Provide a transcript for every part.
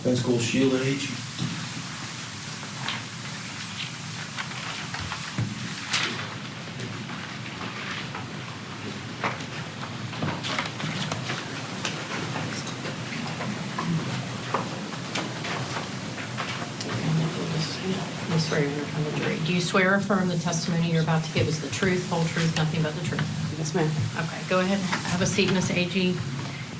That's called Sheila Agee. I swear you're in front of the jury. Do you swear or affirm the testimony you're about to give is the truth, whole truth, nothing but the truth? Yes, ma'am. Okay, go ahead. Have a seat, Ms. Agee.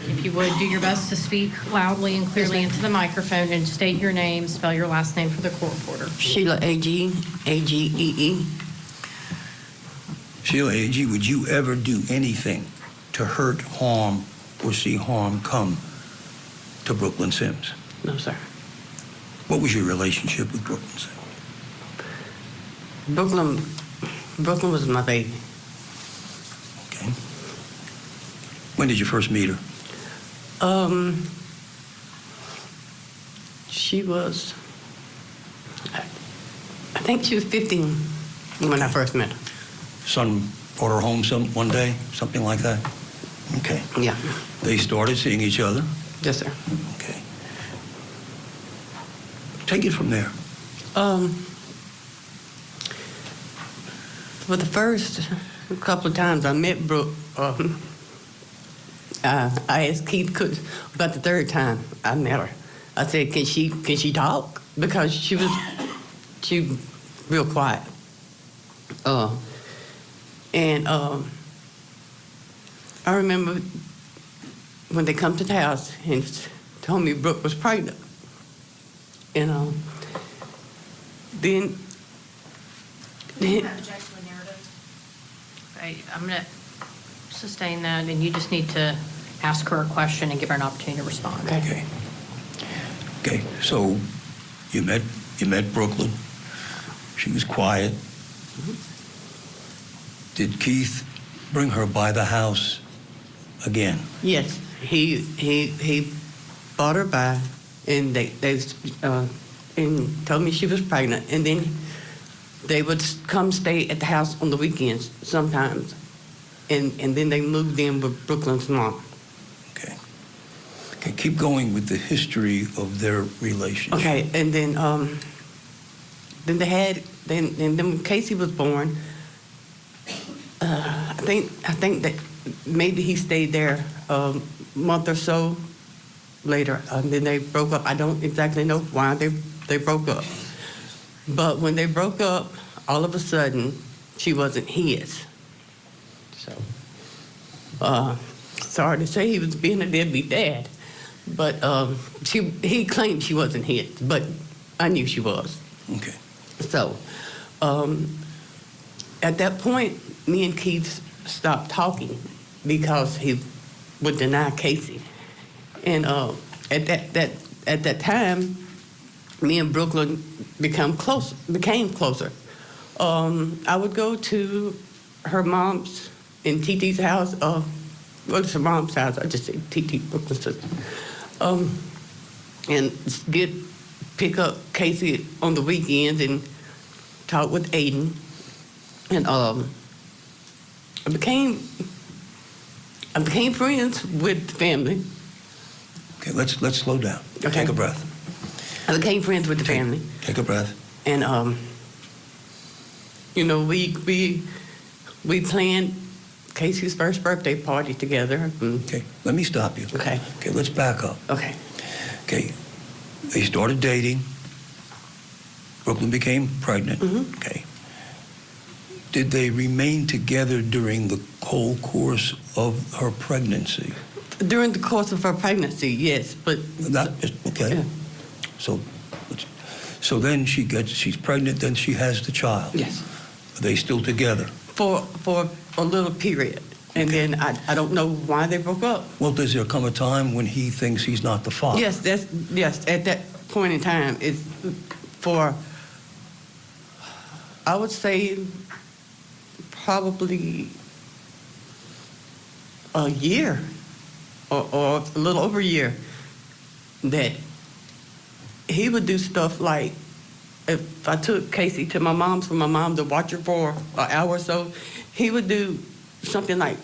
If you would, do your best to speak loudly and clearly into the microphone and state your name, spell your last name for the court reporter. Sheila Agee, A-G-E-E. Sheila Agee, would you ever do anything to hurt, harm, or see harm come to Brooklyn Sims? No, sir. What was your relationship with Brooklyn Sims? Brooklyn was my baby. Okay. When did you first meet her? She was, I think she was 15 when I first met her. Son brought her home one day, something like that? Okay. Yeah. They started seeing each other? Yes, sir. Okay. Take it from there. For the first couple of times I met Brooke, I asked Keith about the third time I met her. I said, can she talk? Because she was real quiet. I remember when they come to the house and told me Brooke was pregnant. And then Object to the narrative. Okay, I'm going to sustain that, and you just need to ask her a question and give her an opportunity to respond. Okay. Okay, so you met Brooklyn. She was quiet. Did Keith bring her by the house again? yes, he brought her by, and they and told me she was pregnant, and then they would come stay at the house on the weekends sometimes, and then they moved in with Brooklyn's mom. Okay. Okay, keep going with the history of their relationship. Okay, and then they had when Casey was born, I think that maybe he stayed there a month or so later, and then they broke up. I don't exactly know why they broke up, but when they broke up, all of a sudden she wasn't his. So sorry to say he was being a deadbeat dad, but he claimed she wasn't his, but I knew she was. Okay. So at that point, me and Keith stopped talking because he would deny Casey. And at that time, me and Brooklyn became closer. I would go to her mom's and TT's house. Well, it's her mom's house. I just say TT, Brooklyn's sister. And pick up Casey on the weekends and talk with Aiden. And I became friends with the family. Okay, let's slow down. Okay. Take a breath. I became friends with the family. Take a breath. And we planned Casey's first birthday party together. Okay, let me stop you. Okay. Okay, let's back up. Okay. Okay, they started dating. Brooklyn became pregnant. Mm-hmm. Okay. Did they remain together during the whole course of her pregnancy? During the course of her pregnancy, yes, but Okay. Yeah. So then she's pregnant, then she has the child. Yes. Are they still together? For a little period, and Okay. then I don't know why they broke up. Well, does there come a time when he thinks he's not the father? Yes. At that point in time, it's for, I would say, probably a year or a little over a year, that he would do stuff like, if I took Casey to my mom's for my mom to watch her for an hour or so, he would do something like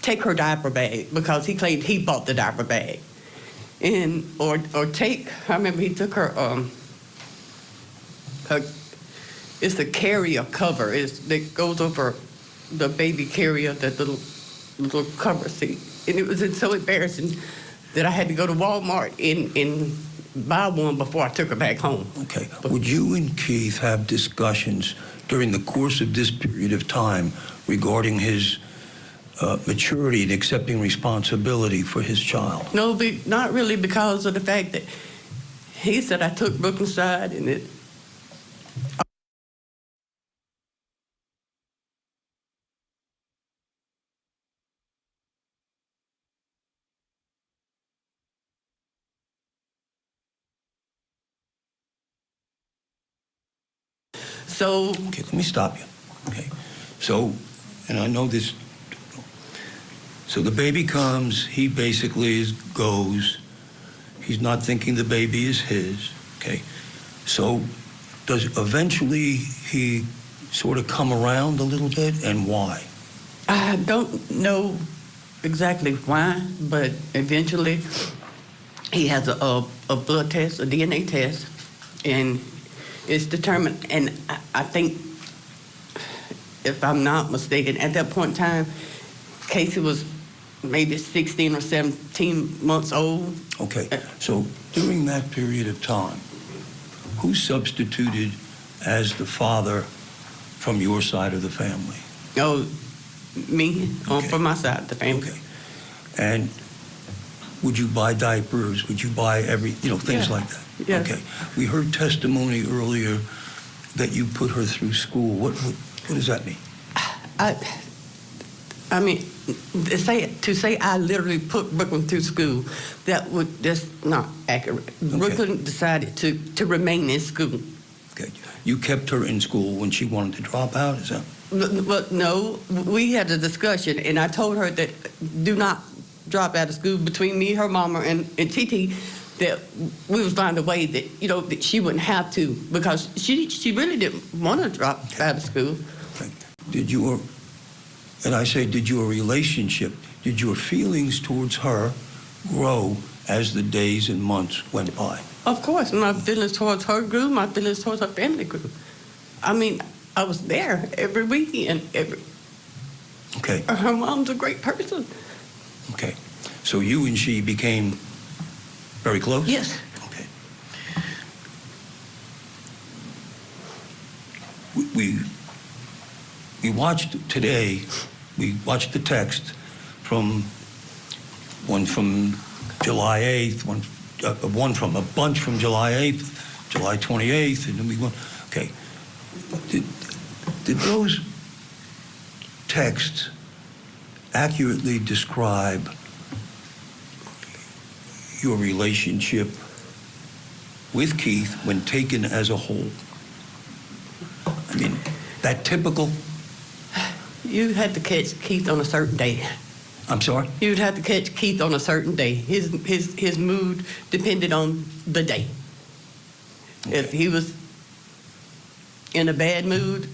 take her diaper bag, because he claimed he bought the diaper bag. and or take. I remember he took her it's the carrier cover. That goes over the baby carrier, that little cover seat. And it was so embarrassing that I had to go to Walmart and buy one before I took her back home. Okay. Would you and Keith have discussions during the course of this period of time regarding his maturity and accepting responsibility for his child? No, not really, because of the fact that he said I took Brooklyn's side and it. So, Okay, let me stop you. Okay. So, and I know this. So the baby comes, he basically goes. He's not thinking the baby is his. Okay. So does eventually he sort of come around a little bit, and why? I don't know exactly why, but eventually he has a blood test, a DNA test, and it's determined. And I think, if I'm not mistaken, at that point in time, Casey was maybe 16 or 17 months old. Okay. So during that period of time, who substituted as the father from your side of the family? Oh, me, Okay. from my side of the family. Okay. And would you buy diapers? Would you buy things Yeah. like that? Yeah. Okay. We heard testimony earlier that you put her through school. What does that mean? I mean, to say I literally put Brooklyn through school, that's not accurate. Okay. Brooklyn decided to remain in school. Okay. You kept her in school when she wanted to drop out, is that? But no, we had a discussion, and I told her that do not drop out of school. Between me, her mama, and TT, that we would find a way that that she wouldn't have to, because she really didn't want to drop out of school. Okay. Did your relationship, did your feelings towards her grow as the days and months went by? Of course, my feelings towards her grew. My feelings towards her family grew. I mean, I was there every weekend. Okay. Her mom's a great person. Okay. So you and she became very close? Yes. Okay. We watched today, we watched the text from one from July 8th, a bunch from July 8th, July 28th, and then we went, okay. Did those texts accurately describe your relationship with Keith when taken as a whole? I mean, that typical? You had to catch Keith on a certain day. I'm sorry? You'd have to catch Keith on a certain day. His mood depended on the day. Okay. If he was in a bad mood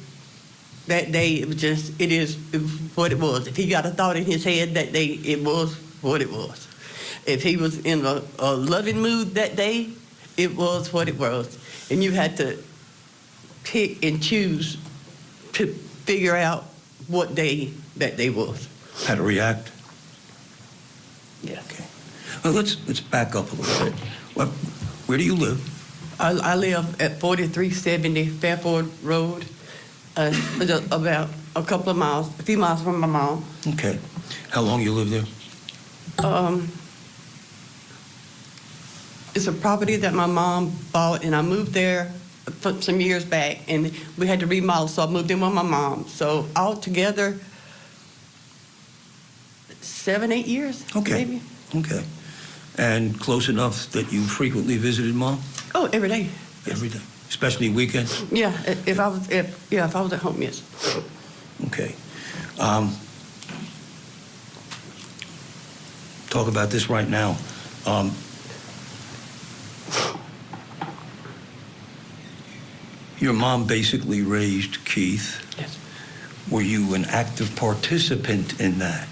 that day, it was what it was. If he got a thought in his head that day, it was what it was. If he was in a loving mood that day, it was what it was. And you had to pick and choose to figure out what day that day was. How to react? Yeah. Okay. Well, let's back up a little bit. Where do you live? I live at 4370 Fairford Road, about a few miles from my mom. Okay. How long you live there? It's a property that my mom bought, and I moved there some years back, and we had to remodel, so I moved in with my mom. So altogether, 7, 8 years, Okay. maybe. Okay. And close enough that you frequently visited Mom? Oh, every day. Yes. Every day? Especially weekends? Yeah, if I was at home, yes. Okay. Talk about this right now. Your mom basically raised Keith. Yes. Were you an active participant in that?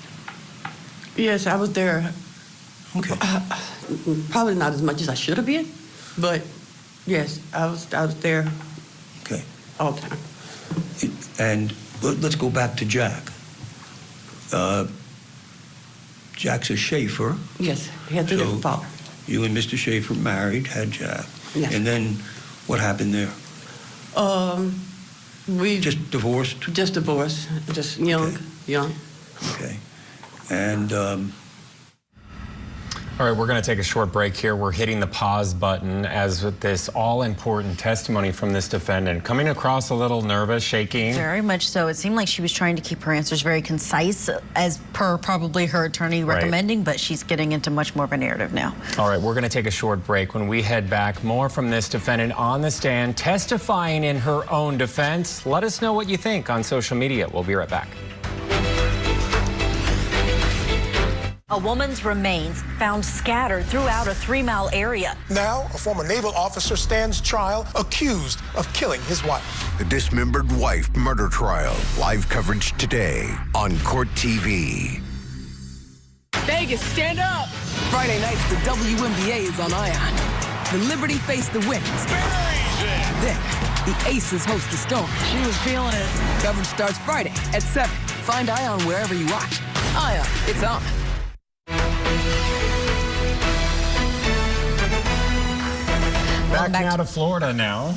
Yes, I was there. Okay. Probably not as much as I should have been, but yes, I was there Okay. all the time. And let's go back to Jack. Jack's a Schaefer. Yes, he had a different father. You and Mr. Schaefer married, had Jack. Yes. And then what happened there? We Just divorced? just divorced, just young. Okay. And All right, we're going to take a short break here. We're hitting the pause button as with this all-important testimony from this defendant. Coming across a little nervous, shaking. Very much so. It seemed like she was trying to keep her answers very concise, as per probably her attorney recommending, but she's getting into much more of a narrative now. All right, we're going to take a short break. When we head back, more from this defendant on the stand, testifying in her own defense. Let us know what you think on social media. We'll be right back. A woman's remains found scattered throughout a 3-mile area. Now, a former naval officer stands trial accused of killing his wife. The dismembered wife murder trial. Live coverage today on Court TV. Vegas, stand up! Friday nights, the WNBA is on Ion. The Liberty face the Wings. Then, the Aces host the Storm. She was feeling it. Coverage starts Friday at 7. Find Ion wherever you watch. Ion, it's on. Back now to Florida now,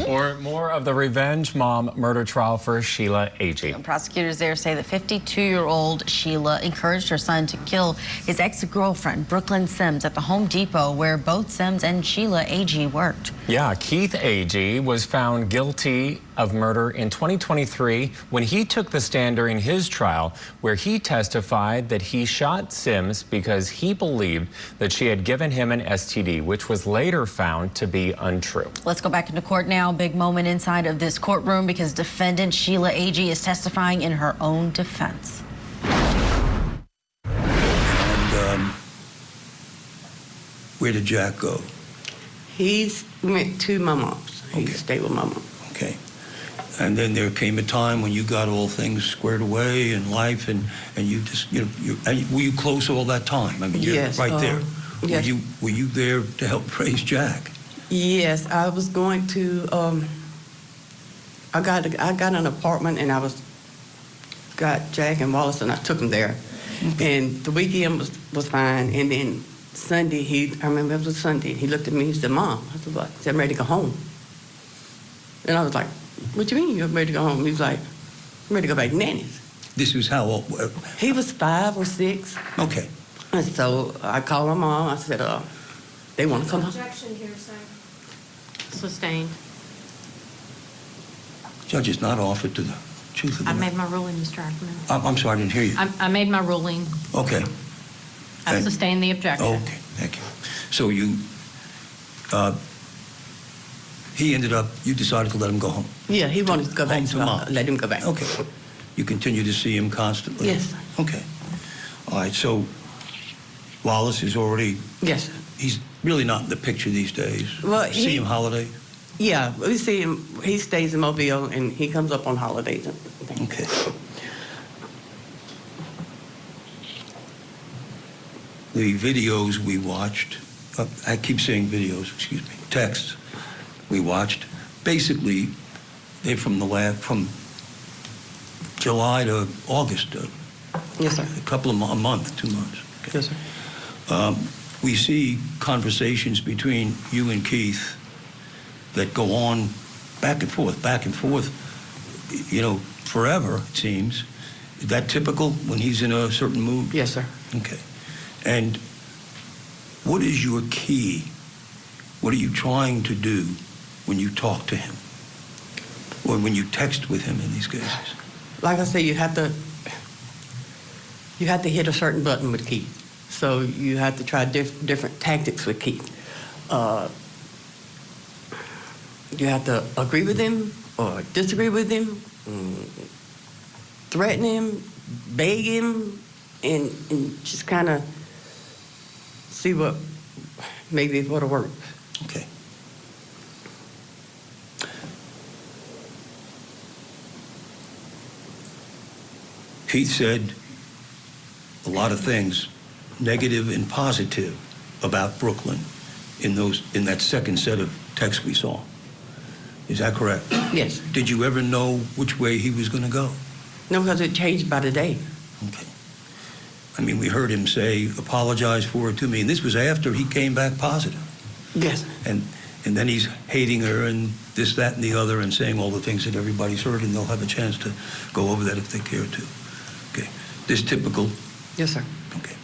or more of the revenge mom murder trial for Sheila Agee. Prosecutors there say the 52-year-old Sheila encouraged her son to kill his ex-girlfriend, Brooklyn Sims, at the Home Depot where both Sims and Sheila Agee worked. Yeah, Keith Agee was found guilty of murder in 2023 when he took the stand during his trial, where he testified that he shot Sims because he believed that she had given him an STD, which was later found to be untrue. Let's go back into court now. Big moment inside of this courtroom because defendant Sheila Agee is testifying in her own defense. and where did Jack go? He went to my mom's. He Okay. stayed with my mom. Okay. And then there came a time when you got all things squared away in life, and you just, were you close all that time? I mean, you're Yes, right there. yes. Were you there to help raise Jack? Yes, I was going to. I got an apartment, and got Jack and Wallace, and I took them there. And the weekend was fine, and then Sunday I remember it was Sunday. He looked at me. He said, "Mom," I said, "What?" He said, "I'm ready to go home." And I was like, "What you mean you're ready to go home?" He was like, "I'm ready to go back to Nanny's." This was how old? He was 5 or 6. Okay. And so I called my mom. I said, "They want to come home." Objection here, sir. Sustained. Judge is not offered to the truth of the I matter. made my ruling, Mr. Ackerman. I'm sorry, I didn't hear you. I made my ruling. Okay. I And- sustained the objection. Okay, thank you. So you decided to let him go home? Yeah, he wanted to go back. Home to so I mom. let him go back. Okay. You continue to see him constantly? Yes. Okay. All right, so Wallace is already, Yes. he's really not in the picture these days. Well, See him holiday? Yeah, we see him. He stays in Mobile, and he comes up on holidays. And things. Okay. The videos we watched, I keep saying videos, excuse me, texts we watched, basically, they're from July to August, Yes, sir. a month, 2 months. Okay. Yes, sir. We see conversations between you and Keith that go on back and forth, forever, it seems. Is that typical when he's in a certain mood? Yes, sir. Okay. And what is your key? What are you trying to do when you talk to him? Or when you text with him in these cases? Like I say, you have to hit a certain button with Keith. So you have to try different tactics with Keith. You have to agree with him or disagree with him, threaten him, beg him, and just kind of see what'll work. Okay. Keith said a lot of things, negative and positive. about Brooklyn in that second set of texts we saw. Is that correct? Yes. Did you ever know which way he was going to go? No, because it changed by the day. Okay. I mean, we heard him say, apologize for it to me, and this was after he came back positive. Yes. And then he's hating her and this, that, and the other, and saying all the things that everybody's heard, and they'll have a chance to go over that if they care to. Okay. This typical? Yes, sir. Okay.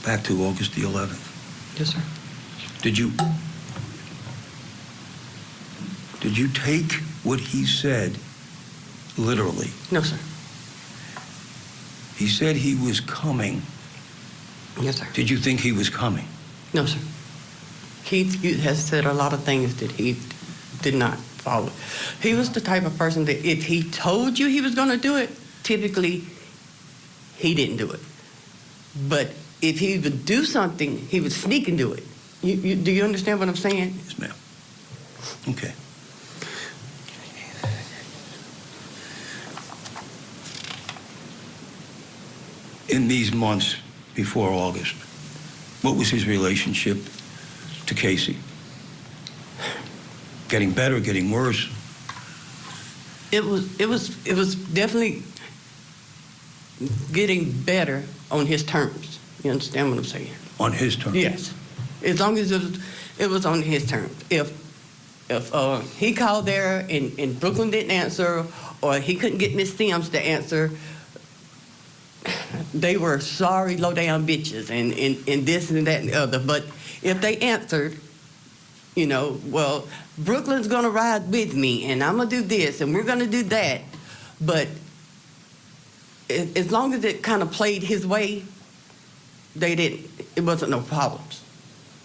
Back to August the 11th. Yes, sir. Did you take what he said literally? No, sir. He said he was coming. Yes, sir. Did you think he was coming? No, sir. Keith has said a lot of things that he did not follow. He was the type of person that if he told you he was going to do it, typically he didn't do it. But if he would do something, he would sneak and do it. Do you understand what I'm saying? Yes, ma'am. Okay. In these months before August, what was his relationship to Casey? Getting better, getting worse? It was definitely getting better on his terms. You understand what I'm saying? On his terms? Yes. As long as it was on his terms. If he called there and Brooklyn didn't answer, or he couldn't get Miss Sims to answer, they were sorry low-down bitches and this and that and the other. But if they answered, you know, well, Brooklyn's going to ride with me, and I'm going to do this, and we're going to do that. But as long as it kind of played his way, it wasn't no problems.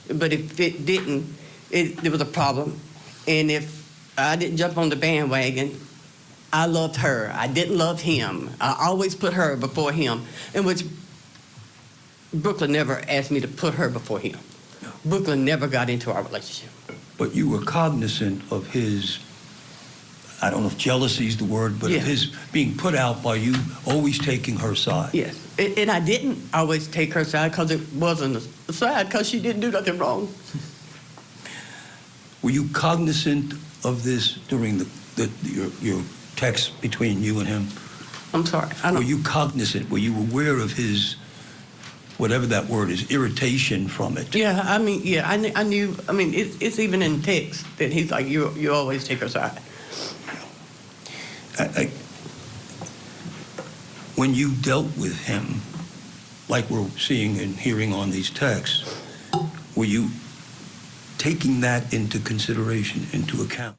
But if it didn't, there was a problem. And if I didn't jump on the bandwagon, I loved her. I didn't love him. I always put her before him, in which Brooklyn never asked me to put her before him. No. Brooklyn never got into our relationship. But you were cognizant of his, I don't know if jealousy is the word, but of his being put out by you always taking her side. Yes. And I didn't always take her side because it wasn't a side because she didn't do nothing wrong. Were you cognizant of this during your text between you and him? I'm sorry. Were you cognizant? Were you aware of his, whatever that word is, irritation from it? Yeah, I mean, yeah, I knew. I mean, it's even in text that he's like, you always take her side. When you dealt with him, like we're seeing and hearing on these texts, were you taking that into consideration, into account?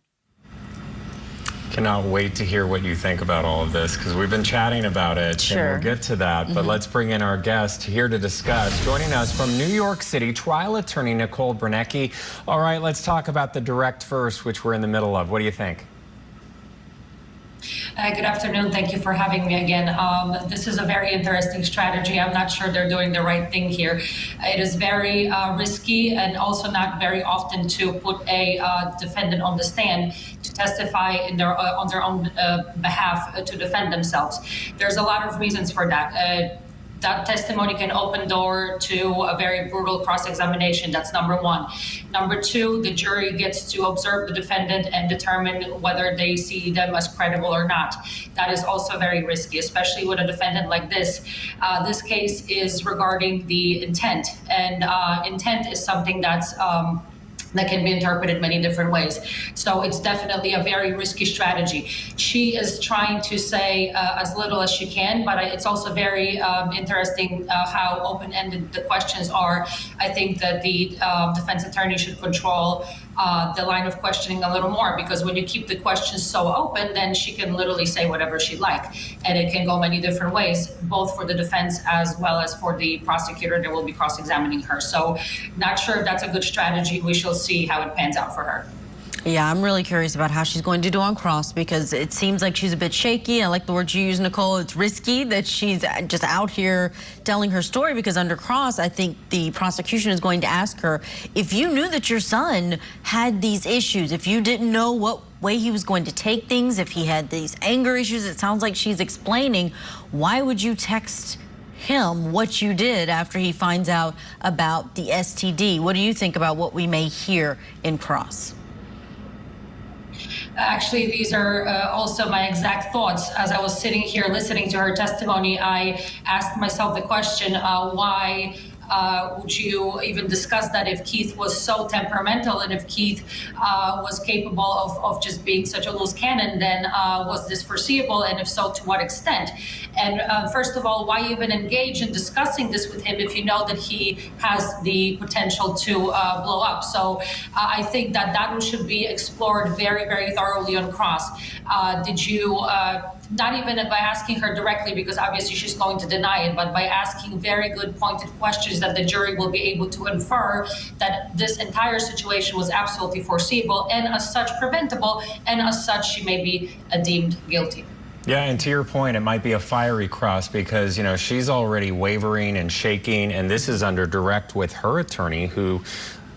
Cannot wait to hear what you think about all of this, because we've been chatting about it. Sure. And we'll get to that, but let's bring in our guest here to discuss. Joining us from New York City, trial attorney Nicole Brunecki. All right, let's talk about the direct first, which we're in the middle of. What do you think? Good afternoon. Thank you for having me again. This is a very interesting strategy. I'm not sure they're doing the right thing here. It is very risky and also not very often to put a defendant on the stand to testify on their own behalf to defend themselves. There's a lot of reasons for that. That testimony can open door to a very brutal cross-examination. That's number one. Number two, the jury gets to observe the defendant and determine whether they see them as credible or not. That is also very risky, especially with a defendant like this. This case is regarding the intent, and intent is something that's that can be interpreted many different ways. So it's definitely a very risky strategy. She is trying to say as little as she can, but it's also very interesting how open-ended the questions are. I think that the defense attorney should control the line of questioning a little more, because when you keep the questions so open, then she can literally say whatever she'd like. And it can go many different ways, both for the defense as well as for the prosecutor that will be cross-examining her. So not sure if that's a good strategy. We shall see how it pans out for her. Yeah, I'm really curious about how she's going to do on cross, because it seems like she's a bit shaky. I like the word you use, Nicole. It's risky that she's just out here telling her story, because under cross, I think the prosecution is going to ask her, if you knew that your son had these issues, if you didn't know what way he was going to take things, if he had these anger issues, it sounds like she's explaining, why would you text him what you did after he finds out about the STD? What do you think about what we may hear in cross? Actually, these are also my exact thoughts. As I was sitting here listening to her testimony, I asked myself the question, why would you even discuss that if Keith was so temperamental, and if Keith was capable of just being such a loose cannon, then was this foreseeable, and if so, to what extent? And first of all, why even engage in discussing this with him if you know that he has the potential to blow up? So I think that should be explored very, very thoroughly on cross. Did you not even by asking her directly, because obviously she's going to deny it, but by asking very good pointed questions that the jury will be able to infer that this entire situation was absolutely foreseeable and as such preventable, and as such she may be deemed guilty. Yeah, and to your point, it might be a fiery cross because, you know, she's already wavering and shaking, and this is under direct with her attorney who,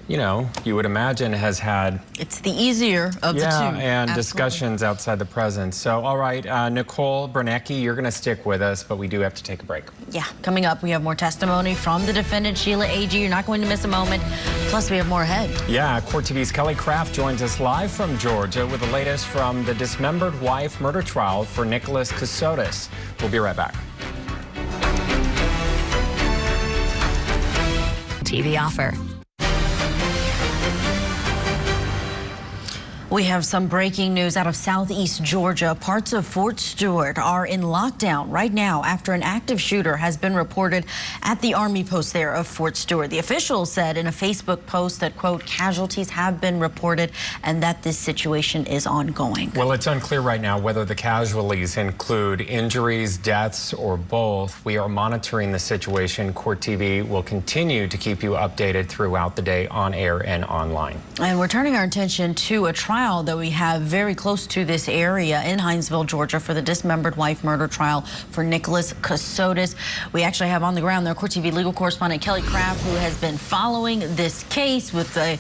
you know, you would imagine has had... It's the easier of the two. Yeah, and Absolutely. discussions outside the presence. So, all right, Nicole Bernecki, you're going to stick with us, but we do have to take a break. Yeah, coming up, we have more testimony from the defendant, Sheila Agee. You're not going to miss a moment. Plus, we have more ahead. Yeah, Court TV's Kelly Craft joins us live from Georgia with the latest from the dismembered wife murder trial for Nicholas Casotis. We'll be right back. TV offer. We have some breaking news out of southeast Georgia. Parts of Fort Stewart are in lockdown right now after an active shooter has been reported at the Army post there of Fort Stewart. The officials said in a Facebook post that, quote, casualties have been reported and that this situation is ongoing. Well, it's unclear right now whether the casualties include injuries, deaths, or both. We are monitoring the situation. Court TV will continue to keep you updated throughout the day on air and online. And we're turning our attention to a trial that we have very close to this area in Hinesville, Georgia, for the dismembered wife murder trial for Nicholas Casotis. We actually have on the ground there Court TV legal correspondent Kelly Craft, who has been following this case with a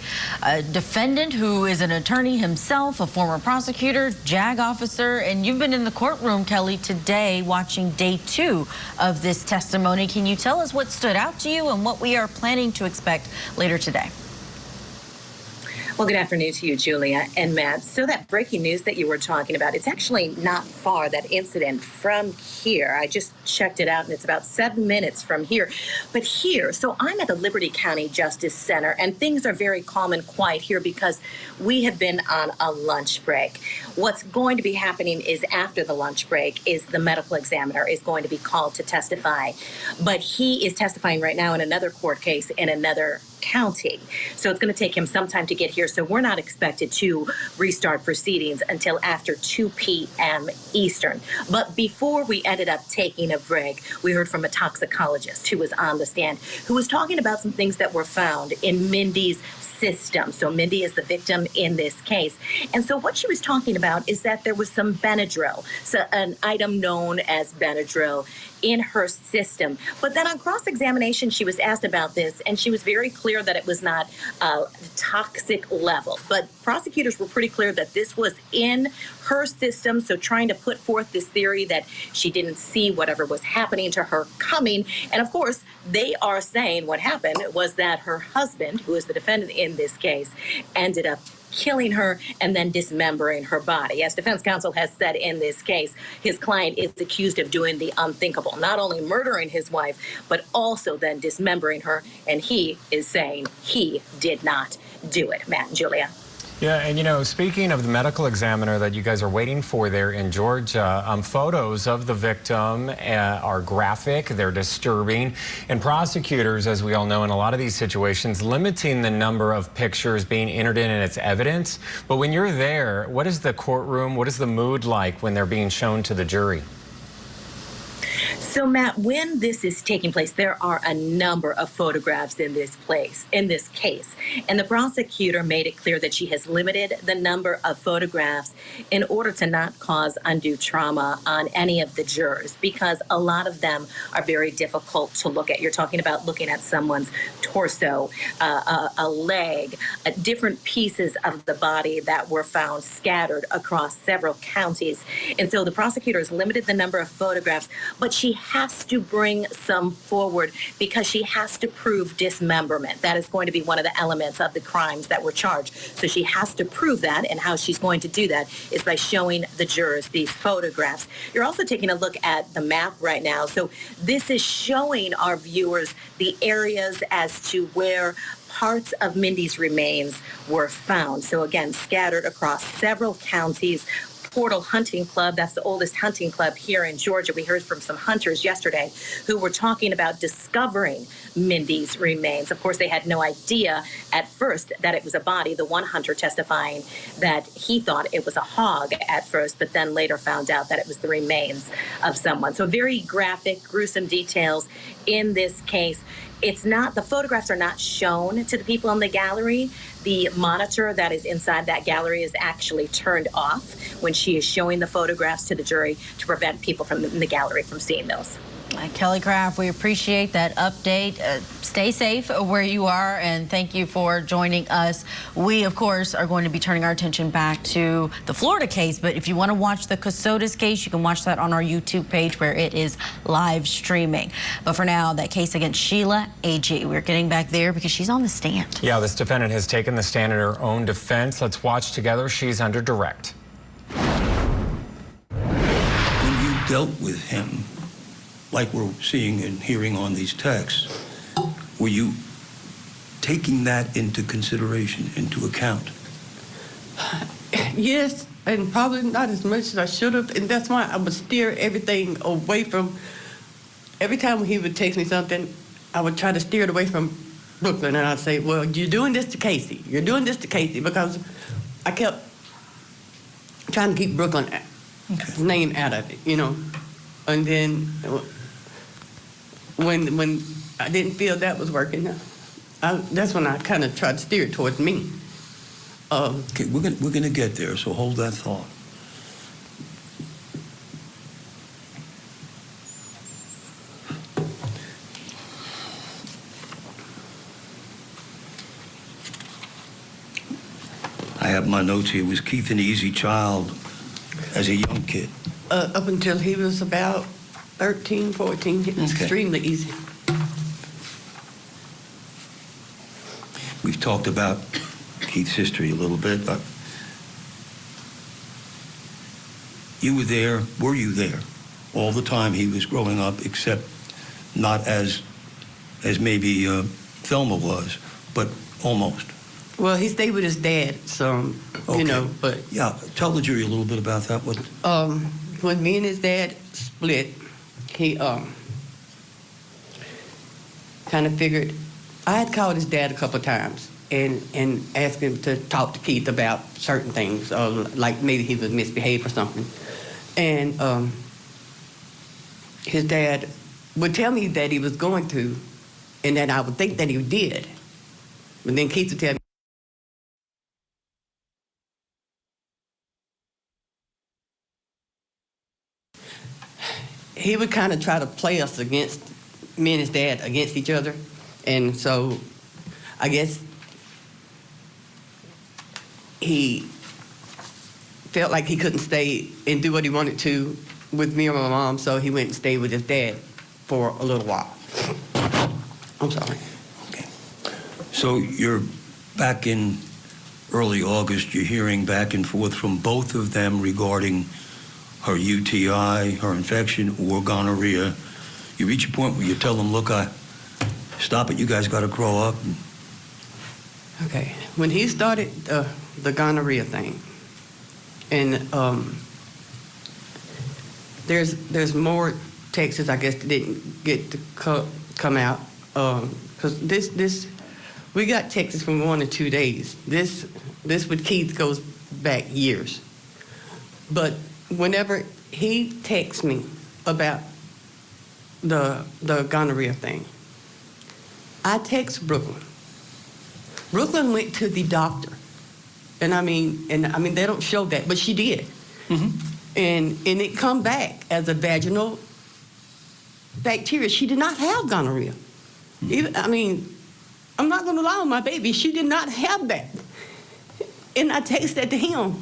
defendant who is an attorney himself, a former prosecutor, JAG officer, and you've been in the courtroom, Kelly, today watching day 2 of this testimony. Can you tell us what stood out to you and what we are planning to expect later today? Well, good afternoon to you, Julia and Matt. So that breaking news that you were talking about, it's actually not far, that incident, from here. I just checked it out, and it's about 7 minutes from here. But here, so I'm at the Liberty County Justice Center, and things are very calm and quiet here because we have been on a lunch break. What's going to be happening is after the lunch break is the medical examiner is going to be called to testify. But he is testifying right now in another court case in another county. So it's going to take him some time to get here. So we're not expected to restart proceedings until after 2 p.m. Eastern. But before we ended up taking a break, we heard from a toxicologist who was on the stand, who was talking about some things that were found in Mindy's system. So Mindy is the victim in this case. And so what she was talking about is that there was some Benadryl, so an item known as Benadryl, in her system. But then on cross-examination, she was asked about this, and she was very clear that it was not a toxic level. But prosecutors were pretty clear that this was in her system, so trying to put forth this theory that she didn't see whatever was happening to her coming. And of course, they are saying what happened was that her husband, who is the defendant in this case, ended up killing her and then dismembering her body. As defense counsel has said in this case, his client is accused of doing the unthinkable, not only murdering his wife, but also then dismembering her. And he is saying he did not do it. Matt and Julia. Yeah, and you know, speaking of the medical examiner that you guys are waiting for there in Georgia, photos of the victim are graphic, they're disturbing, and prosecutors, as we all know in a lot of these situations, limiting the number of pictures being entered in its evidence. But when you're there, what is the courtroom, what is the mood like when they're being shown to the jury? So, Matt, when this is taking place, there are a number of photographs in this case, and the prosecutor made it clear that she has limited the number of photographs in order to not cause undue trauma on any of the jurors, because a lot of them are very difficult to look at. You're talking about looking at someone's torso, a leg, different pieces of the body that were found scattered across several counties. And so the prosecutor has limited the number of photographs, but she has to bring some forward because she has to prove dismemberment. That is going to be one of the elements of the crimes that were charged. So she has to prove that, and how she's going to do that is by showing the jurors these photographs. You're also taking a look at the map right now. So this is showing our viewers the areas as to where parts of Mindy's remains were found. So again, scattered across several counties. Portal Hunting Club, that's the oldest hunting club here in Georgia. We heard from some hunters yesterday who were talking about discovering Mindy's remains. Of course, they had no idea at first that it was a body. The one hunter testifying that he thought it was a hog at first, but then later found out that it was the remains of someone. So very graphic, gruesome details in this case. The photographs are not shown to the people in the gallery. The monitor that is inside that gallery is actually turned off when she is showing the photographs to the jury to prevent people from in the gallery from seeing those. Kelly Craft, we appreciate that update. Stay safe where you are, and thank you for joining us. We, of course, are going to be turning our attention back to the Florida case, but if you want to watch the Casotis case, you can watch that on our YouTube page where it is live streaming. But for now, that case against Sheila Agee, we're getting back there because she's on the stand. Yeah, this defendant has taken the stand in her own defense. Let's watch together. She's under direct. When you dealt with him, like we're seeing and hearing on these texts, were you taking that into consideration, into account? Yes, and probably not as much as I should have. And that's why I would steer everything away from, every time he would text me something, I would try to steer it away from Brooklyn. And I'd say, well, you're doing this to Casey. You're doing this to Casey, because I kept trying to keep Brooklyn's name out of it, you know. And then when I didn't feel that was working, that's when I kind of tried to steer it towards me. Okay, we're gonna get there, so hold that thought. I have my notes here. Was Keith an easy child as a young kid? Up until he was about 13, 14, it was extremely easy. We've talked about Keith's history a little bit, but you were there, were you there all the time he was growing up, except not as maybe Thelma was, but almost? Well, he stayed with his dad, so, you know, but... Yeah, tell the jury a little bit about that. When me and his dad split, he kind of figured, I had called his dad a couple of times and asked him to talk to Keith about certain things, like maybe he was misbehaved or something. And his dad would tell me that he was going to, and that I would think that he did. But then Keith would tell me, he would kind of try to play us against, me and his dad, against each other. And so I guess he felt like he couldn't stay and do what he wanted to with me or my mom, so he went and stayed with his dad for a little while. I'm sorry. Okay. So you're back in early August, you're hearing back and forth from both of them regarding her UTI, her infection, or gonorrhea. You reach a point where you tell them, look, stop it, you guys got to grow up. Okay. When he started the gonorrhea thing, and there's more texts, I guess, that didn't get to come out, because this we got texts from 1 to 2 days. This with Keith goes back years. But whenever he texts me about the gonorrhea thing. I text Brooklyn. Brooklyn went to the doctor, and I mean they don't show that, but she did, and it come back as a vaginal bacteria. She did not have gonorrhea. Even, I mean, I'm not going to lie on my baby. She did not have that, and I text that to him,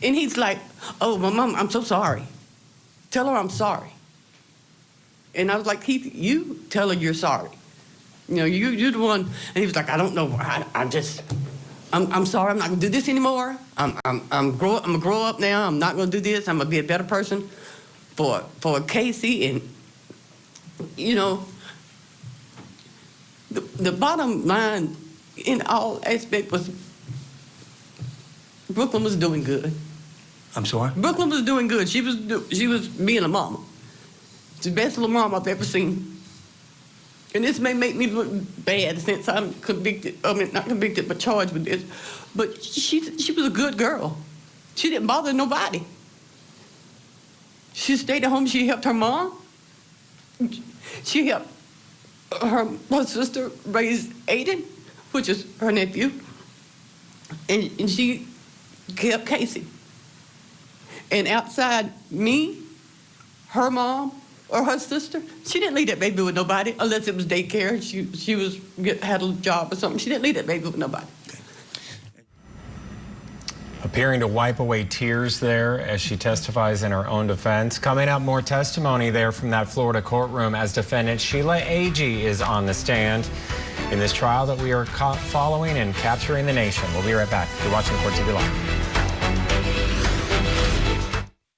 and he's like, "Oh, my mom, I'm so sorry. Tell her I'm sorry." And I was like, "Keith, you tell her you're sorry. You know, you're the one." And he was like, "I don't know. I'm sorry. I'm not gonna do this anymore. I'm gonna grow up now. I'm not gonna do this. I'm gonna be a better person for Casey." And you know, the bottom line in all aspects was Brooklyn was doing good. I'm sorry? Brooklyn was doing good. She was being a mama. It's the best little mom I've ever seen. And this may make me look bad since I'm convicted. I mean, not convicted, but charged with this. But she was a good girl. She didn't bother nobody. She stayed at home. She helped her mom. She helped her sister raise Aiden, which is her nephew. And she kept Casey. And outside me, her mom, or her sister, she didn't leave that baby with nobody unless it was daycare. She had a job or something. She didn't leave that baby with nobody. Appearing to wipe away tears there as she testifies in her own defense. Coming up, more testimony there from that Florida courtroom as defendant Sheila Agee is on the stand in this trial that we are following and capturing the nation. We'll be right back. You're watching Court TV Live.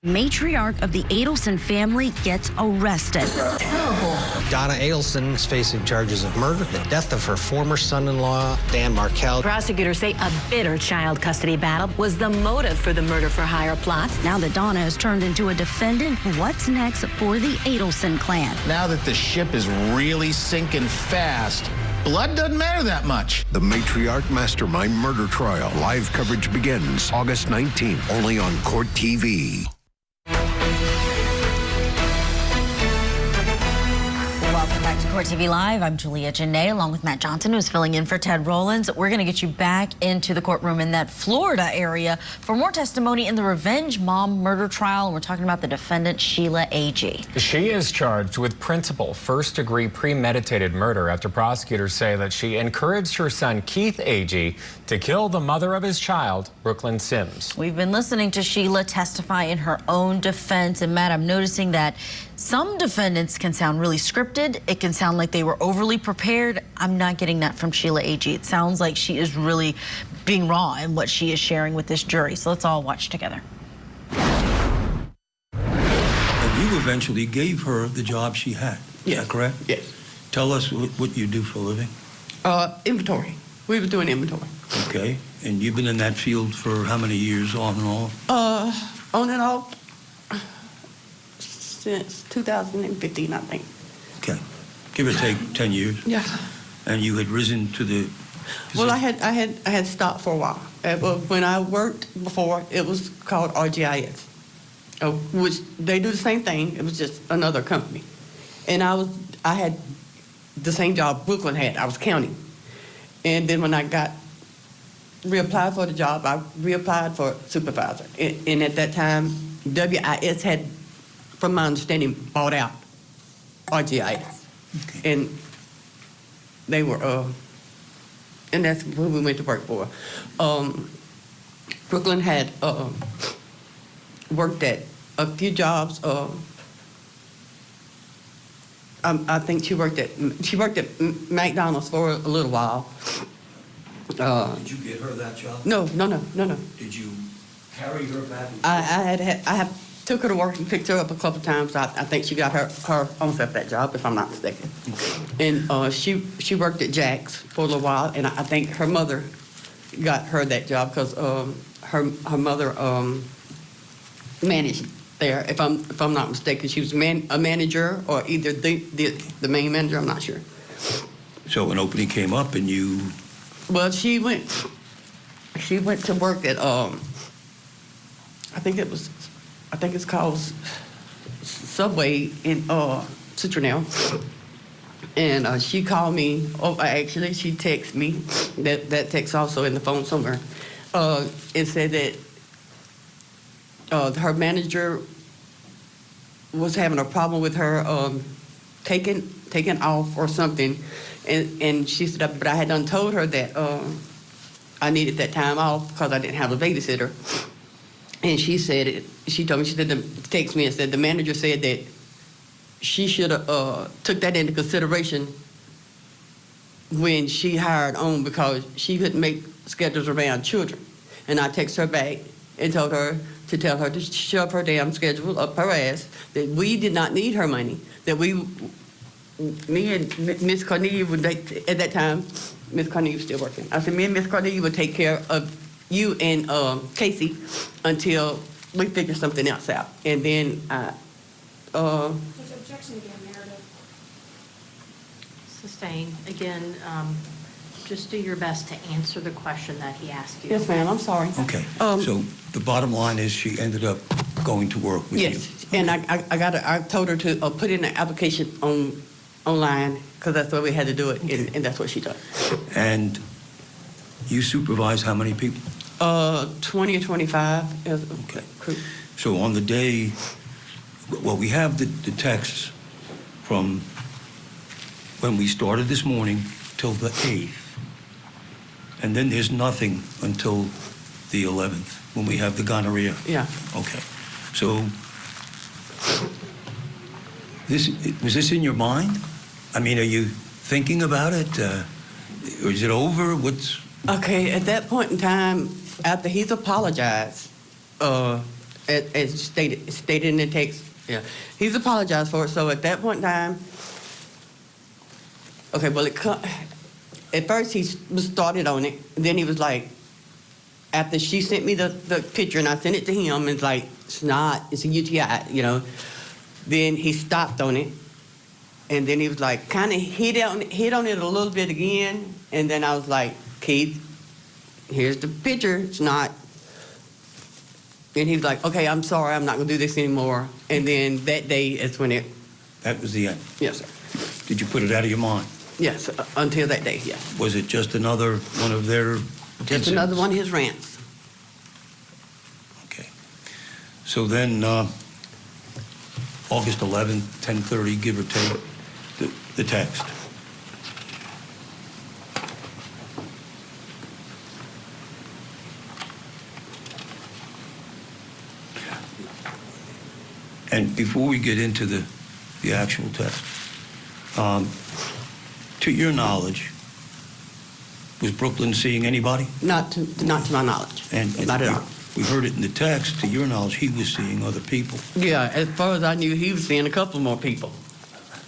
Matriarch of the Adelson family gets arrested. Terrible. Donna Adelson is facing charges of murder, the death of her former son-in-law, Dan Markell. Prosecutors say a bitter child custody battle was the motive for the murder-for-hire plot. Now that Donna has turned into a defendant, what's next for the Adelson clan? Now that the ship is really sinking fast, blood doesn't matter that much. The Matriarch Mastermind murder trial. Live coverage begins August 19th, only on Court TV. Welcome back to Court TV Live. I'm Julia Janae, along with Matt Johnson, who's filling in for Ted Rollins. We're going to get you back into the courtroom in that Florida area for more testimony in the revenge mom murder trial. And we're talking about the defendant, Sheila Agee. She is charged with principal first-degree premeditated murder after prosecutors say that she encouraged her son, Keith Agee, to kill the mother of his child, Brooklyn Sims. We've been listening to Sheila testify in her own defense. And Matt, I'm noticing that some defendants can sound really scripted. It can sound like they were overly prepared. I'm not getting that from Sheila Agee. It sounds like she is really being raw in what she is sharing with this jury. So let's all watch together. And you eventually gave her the job she had. Yes. Is that correct? Yes. Tell us what you do for a living. Inventory. We were doing inventory. Okay. And you've been in that field for how many years, on and off? On and off since 2015, I think. Okay. Give or take 10 years. Yeah. And you had risen to the... Well, I had stopped for a while. When I worked before, it was called RGIS, which they do the same thing. It was just another company. And I had the same job Brooklyn had. I was counting. And then when I reapplied for the job, I reapplied for supervisor. And at that time, WIS had, from my understanding, bought out RGIS. Okay. And they were, and that's who we went to work for. Brooklyn had worked at a few jobs. I think she worked at McDonald's for a little while. Did you get her that job? No. Did you carry her back? I have took her to work and picked her up a couple of times. I think she got her own self that job, if I'm not mistaken. And she worked at Jack's for a little while, and I think her mother got her that job because her mother managed there. If I'm not mistaken, she was a manager or either the main manager. I'm not sure. So an opening came up, and you. Well, she went to work at I think it's called Subway in Citronelle. And she called me, actually she texted me, that text also in the phone somewhere, and said that her manager was having a problem with her taking off or something. And she said, but I had done told her that I needed that time off because I didn't have a babysitter. And she said, she told me, she said, text me and said the manager said that she should have took that into consideration when she hired on because she couldn't make schedules around children. And I texted her back and told her to tell her to shove her damn schedule up her ass, that we did not need her money, that me and Miss Cornelia would, at that time, Miss Cornelia was still working. I said, me and Miss Cornelia would take care of you and Casey until we figure something else out. And then Objection again, Meredith. Sustained. Again, just do your best to answer the question that he asked you. Yes, ma'am, I'm sorry. Okay, so the bottom line is she ended up going to work with you. Yes, and I told her to put in an application online because that's the way we had to do it, Okay. and that's what she did. And you supervise how many people? 20 or 25. Okay. So on the day, well, we have the texts from when we started this morning till the 8th. And then there's nothing until the 11th when we have the gonorrhea. Yeah. Okay. So was this in your mind? I mean, are you thinking about it? Or is it over? What's... Okay, at that point in time, after he's apologized, as stated in the text, yeah, he's apologized for it. So at that point in time, okay, well, at first he was started on it, and then he was like, after she sent me the picture and I sent it to him, it's like, it's not, it's a UTI, you know. Then he stopped on it, and then he was like, kind of hit on it a little bit again, and then I was like, Keith, here's the picture, it's not. And he was like, okay, I'm sorry, I'm not gonna do this anymore. And then that day is when it. That was the end? Yes, sir. Did you put it out of your mind? Yes, until that day, yeah. Was it just another one of their Just incidents? another one of his rants. Okay. So then, August 11th, 10:30, give or take, the text. And before we get into the actual text, to your knowledge, was Brooklyn seeing anybody? Not to my knowledge. And not at all. We heard it in the text. To your knowledge, he was seeing other people. Yeah, as far as I knew, he was seeing a couple more people.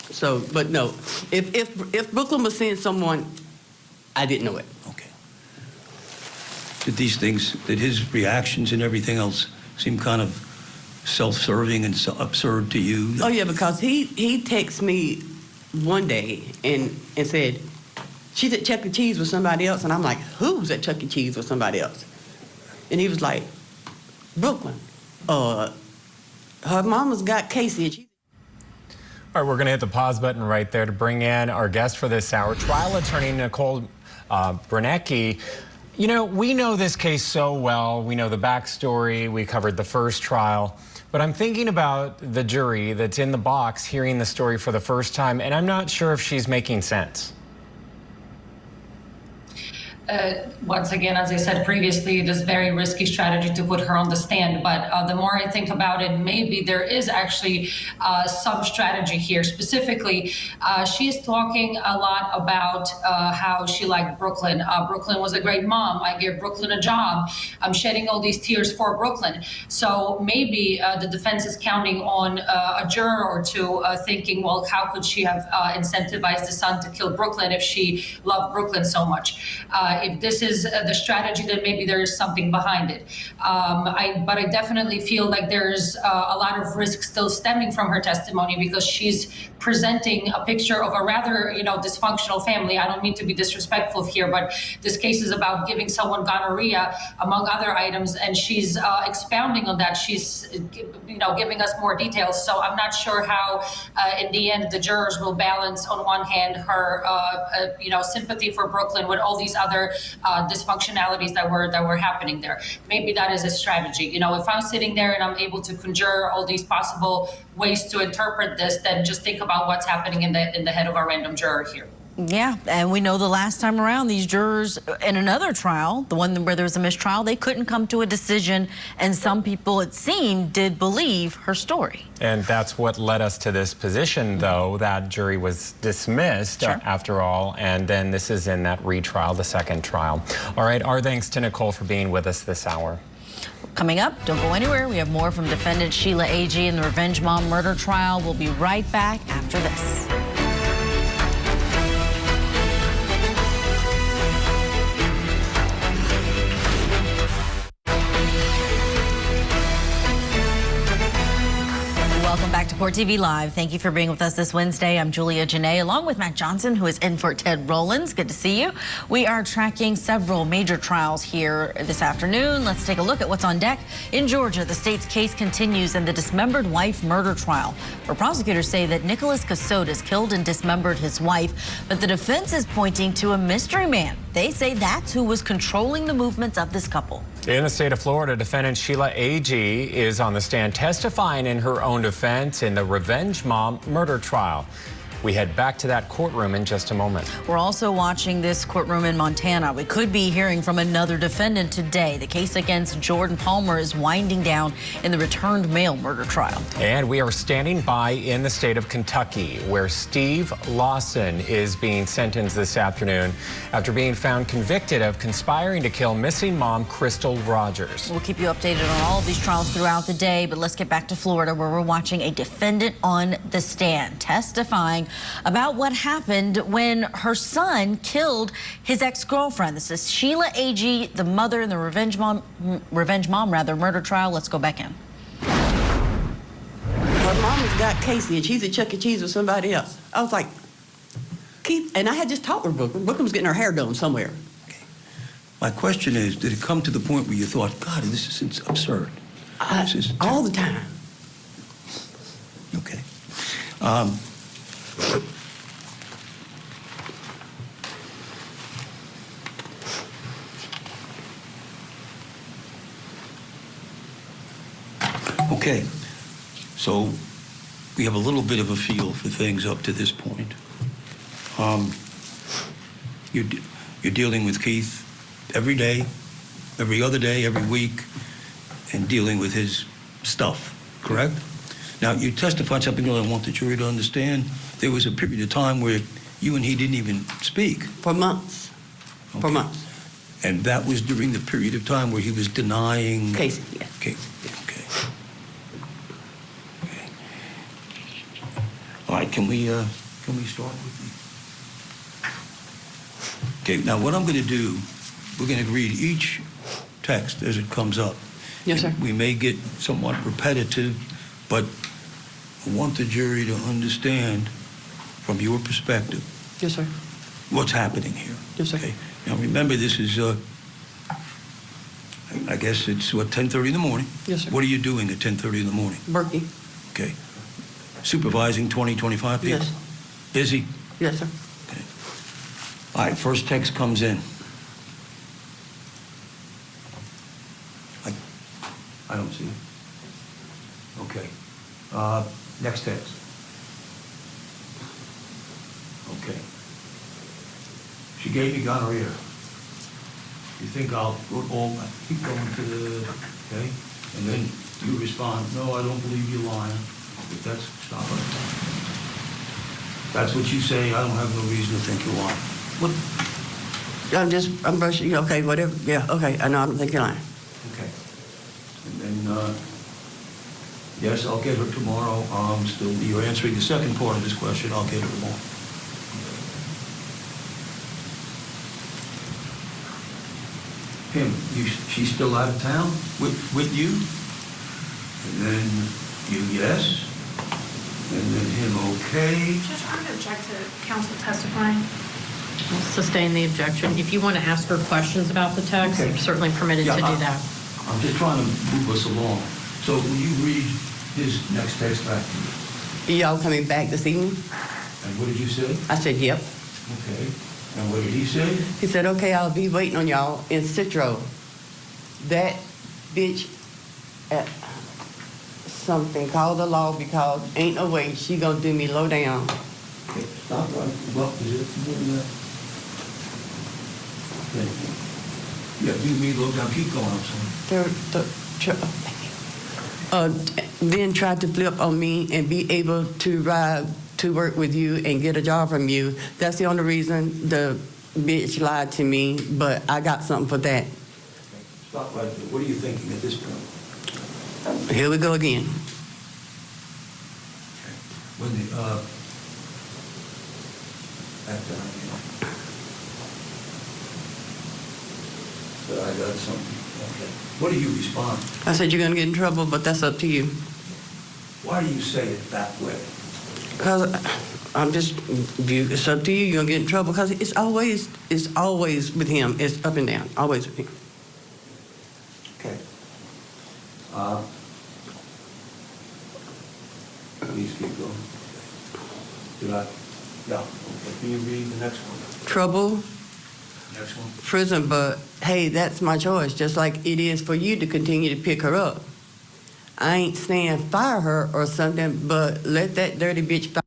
So, but no, if Brooklyn was seeing someone, I didn't know it. Okay. Did his reactions and everything else seem kind of self-serving and absurd to you? Oh yeah, because he texted me one day and said, she's at Chuck E. Cheese with somebody else, and I'm like, who's at Chuck E. Cheese with somebody else? And he was like, Brooklyn, her mama's got Casey. All right, we're going to hit the pause button right there to bring in our guest for this hour, trial attorney Nicole Brunecki. You know, we know this case so well. We know the backstory. We covered the first trial. But I'm thinking about the jury that's in the box hearing the story for the first time, and I'm not sure if she's making sense. Once again, as I said previously, it is very risky strategy to put her on the stand. But the more I think about it, maybe there is actually some strategy here. Specifically, she is talking a lot about how she liked Brooklyn. Brooklyn was a great mom. I gave Brooklyn a job. I'm shedding all these tears for Brooklyn. So maybe the defense is counting on a juror or two thinking, well, how could she have incentivized the son to kill Brooklyn if she loved Brooklyn so much? If this is the strategy, then maybe there is something behind it. But I definitely feel like there's a lot of risk still stemming from her testimony because she's presenting a picture of a rather, dysfunctional family. I don't mean to be disrespectful here, but this case is about giving someone gonorrhea, among other items, and she's expounding on that. She's, giving us more details. So I'm not sure how, in the end, the jurors will balance, on one hand, her, sympathy for Brooklyn with all these other dysfunctionalities that were happening there. Maybe that is a strategy. If I'm sitting there and I'm able to conjure all these possible ways to interpret this, then just think about what's happening in the head of our random juror here. Yeah, and we know the last time around, these jurors in another trial, the one where there was a mistrial, they couldn't come to a decision, and some people, it seemed, did believe her story. And that's what led us to this position, though. That jury was dismissed after all, and then this is in that retrial, the second trial. All right, our thanks to Nicole for being with us this hour. Coming up, don't go anywhere. We have more from defendant Sheila Agee in the Revenge Mom murder trial. We'll be right back after this. Welcome back to Court TV Live. Thank you for being with us this Wednesday. I'm Julia Janae, along with Matt Johnson, who is in for Ted Rollins. Good to see you. We are tracking several major trials here this afternoon. Let's take a look at what's on deck. In Georgia, the state's case continues in the dismembered wife murder trial, where prosecutors say that Nicholas Casotis killed and dismembered his wife, but the defense is pointing to a mystery man. They say that's who was controlling the movements of this couple. In the state of Florida, defendant Sheila Agee is on the stand testifying in her own defense in the Revenge Mom murder trial. We head back to that courtroom in just a moment. We're also watching this courtroom in Montana. We could be hearing from another defendant today. The case against Jordan Palmer is winding down in the returned mail murder trial. And we are standing by in the state of Kentucky, where Steve Lawson is being sentenced this afternoon after being found convicted of conspiring to kill missing mom Crystal Rogers. We'll keep you updated on all of these trials throughout the day, but let's get back to Florida, where we're watching a defendant on the stand testifying about what happened when her son killed his ex-girlfriend. This is Sheila Agee, the mother in the Revenge Mom murder trial. Let's go back in. Her mama's got Casey, and she's at Chuck E. Cheese with somebody else. I was like, Keith, and I had just talked with Brooklyn. Brooklyn was getting her hair done somewhere. Okay. My question is, did it come to the point where you thought, God, this is absurd? This is all the time. Okay. Okay, so we have a little bit of a feel for things up to this point. You're dealing with Keith every day, every other day, every week, and dealing with his stuff, correct? Now, you testified something that I want the jury to understand. There was a period of time where you and he didn't even speak. For months. Okay. For months. And that was during the period of time where he was denying... Casey, yeah. Okay. All right, can we start with you? Okay, now what I'm going to do, we're going to read each text as it comes up. Yes, sir. We may get somewhat repetitive, but I want the jury to understand from your perspective. Yes, sir. What's happening here. Yes, sir. Okay. Now remember, this is, I guess it's, 10:30 in the morning? Yes, sir. What are you doing at 10:30 in the morning? Berkey. Okay. Supervising 20, 25 people? Yes. Busy? Yes, sir. Okay. All right, first text comes in. I don't see it. Okay. Next text. Okay. She gave me gonorrhea. You think I'll keep going to the, okay? And then you respond, no, I don't believe you're lying. But that's, stop it. That's what you say, I don't have no reason to think you're lying. What? I'm brushing, okay, whatever. Yeah, okay, I know, I don't think you're lying. Okay. And then, yes, I'll get her tomorrow. Still, you're answering the second part of this question. I'll get her tomorrow. him, she's still out of town with you? And then you, yes? And then him, okay? Judge, I'm going to object to counsel testifying. Sustain the objection. If you want to ask her questions about the text, Okay. you're certainly permitted to do that. I'm just trying to move us along. So will you read his next text back to me? Y'all coming back this evening? And what did you say? I said, yep. Okay. And what did he say? He said, okay, I'll be waiting on y'all in Citro. That bitch at something called the law because ain't no way she gonna do me low down. Okay, stop right. Well, is it more than that? Okay. Yeah, do me low down. Keep going, I'm sorry. Then tried to flip on me and be able to ride to work with you and get a job from you. That's the only reason the bitch lied to me, but I got something for that. Stop right there. What are you thinking at this point? Here we go again. When the, but I got something. Okay. What do you respond? I said, you're gonna get in trouble, but that's up to you. Why do you say it that way? Because I'm just, it's up to you, you're gonna get in trouble, because it's always with him. It's up and down, always with him. Okay. Please keep going. Did I? Yeah. Okay. Can you read the next one? Trouble, Next one. prison, but hey, that's my choice, just like it is for you to continue to pick her up. I ain't saying fire her or something, but let that dirty bitch fire.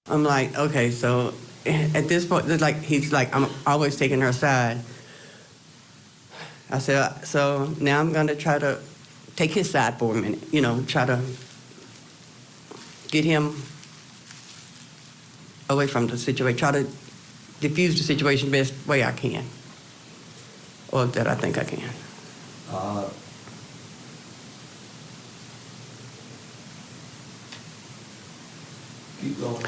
I'm like, okay, so at this point, it's like he's like, I'm always taking her side. I said, so now I'm gonna try to take his side for a minute, try to get him away from the situation, try to diffuse the situation best way I can, or that I think I can. Keep going.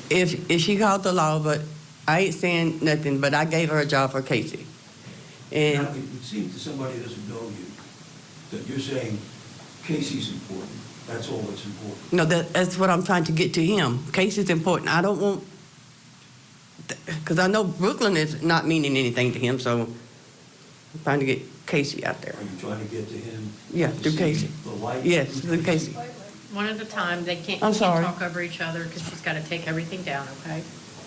If she called the law, but I ain't saying nothing, but I gave her a job for Casey. And Now, it would seem to somebody who doesn't know you that you're saying Casey's important. That's all that's important. no, that's what I'm trying to get to him. Casey's important. I don't want, because I know Brooklyn is not meaning anything to him, so I'm trying to get Casey out there. Are you trying to get to him? Yeah, to through see Casey. The light? Yes, through Casey. One at a time. They can't, I'm you can't sorry. talk over each other because she's got to take everything down, okay?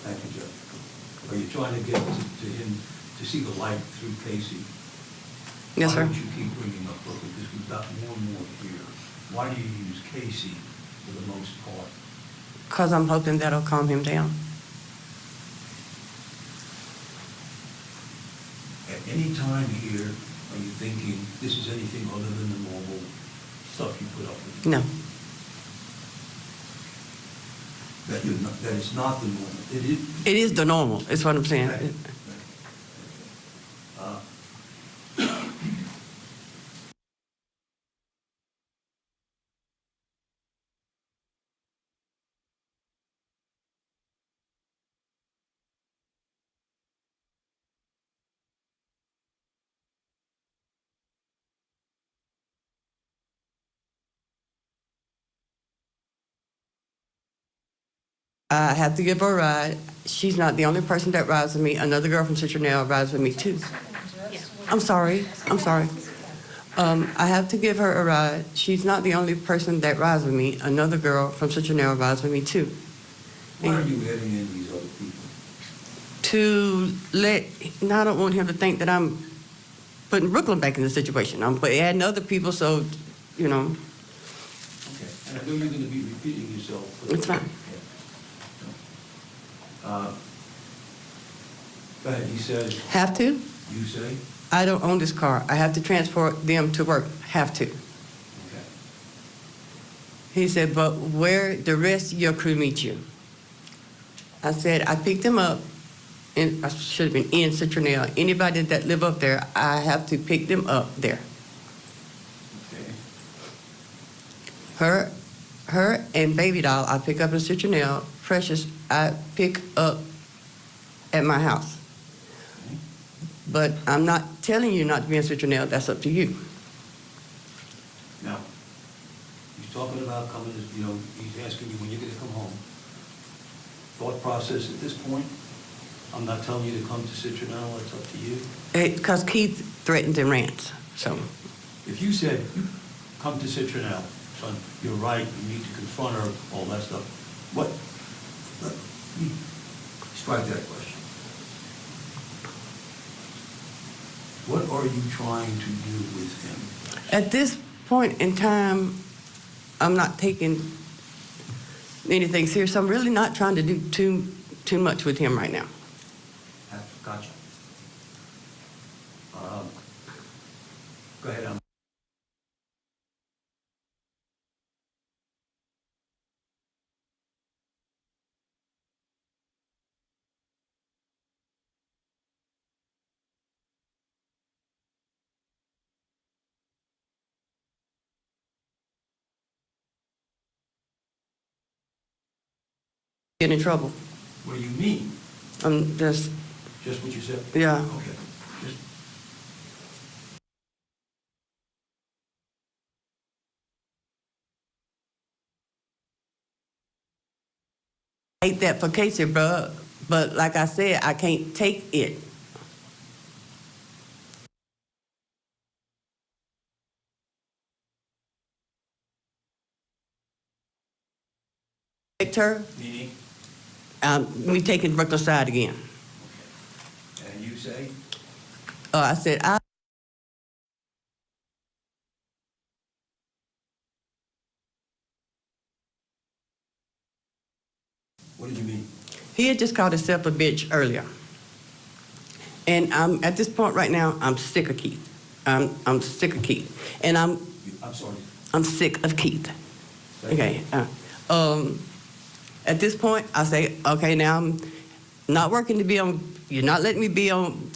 Thank you, Judge. Are you trying to get to him to see the light through Casey? Yes, sir. Why don't you keep bringing up Brooklyn? Because we've got more and more here. Why do you use Casey for the most part? Because I'm hoping that'll calm him down. At any time here, are you thinking this is anything other than the normal stuff you put up with? No. That it's not the normal. It is. It is the normal, is what I'm saying. Okay. I have to give her a ride. She's not the only person that rides with me. Another girl from Citronelle rides with me too. I'm sorry. I have to give her a ride. She's not the only person that rides with me. Another girl from Citronelle rides with me too. Why are you adding in these other people? I don't want him to think that I'm putting Brooklyn back in the situation. I'm adding other people, so, Okay. And I know you're going to be repeating yourself. It's fine. Go ahead, he says. Have to? You say? I don't own this car. I have to transport them to work. Have to. Okay. He said, but where the rest of your crew meet you? I said, I picked them up, and I should have been in Citronelle. Anybody that live up there, I have to pick them up there. Okay. Her and Baby Doll, I pick up in Citronelle. Precious, I pick up at my house. But I'm not telling you not to be in Citronelle. That's up to you. Now, he's talking about coming, you know, he's asking you when you're going to come home. Thought process at this point, I'm not telling you to come to Citronelle, it's up to you. Because Keith threatens and rants, so. If you said, you come to Citronelle, son, you're right, you need to confront her, all that stuff, what, let me strike that question. What are you trying to do with him? At this point in time, I'm not taking anything serious. I'm really not trying to do too much with him right now. Gotcha. Go ahead. Get in trouble. What do you mean? I'm just. Just what you said? Yeah. Okay. Just. I hate that for Casey, bro. But like I said, I can't take it. Her. Meaning? We taking Brooklyn side again. Okay. And you say? I said, What did you mean? He had just called himself a bitch earlier. And I'm at this point right now, I'm sick of Keith. I'm sick of Keith. And I'm sorry. I'm sick of Keith. Okay. At this point, I say, okay, now I'm not working to be on, you're not letting me be on,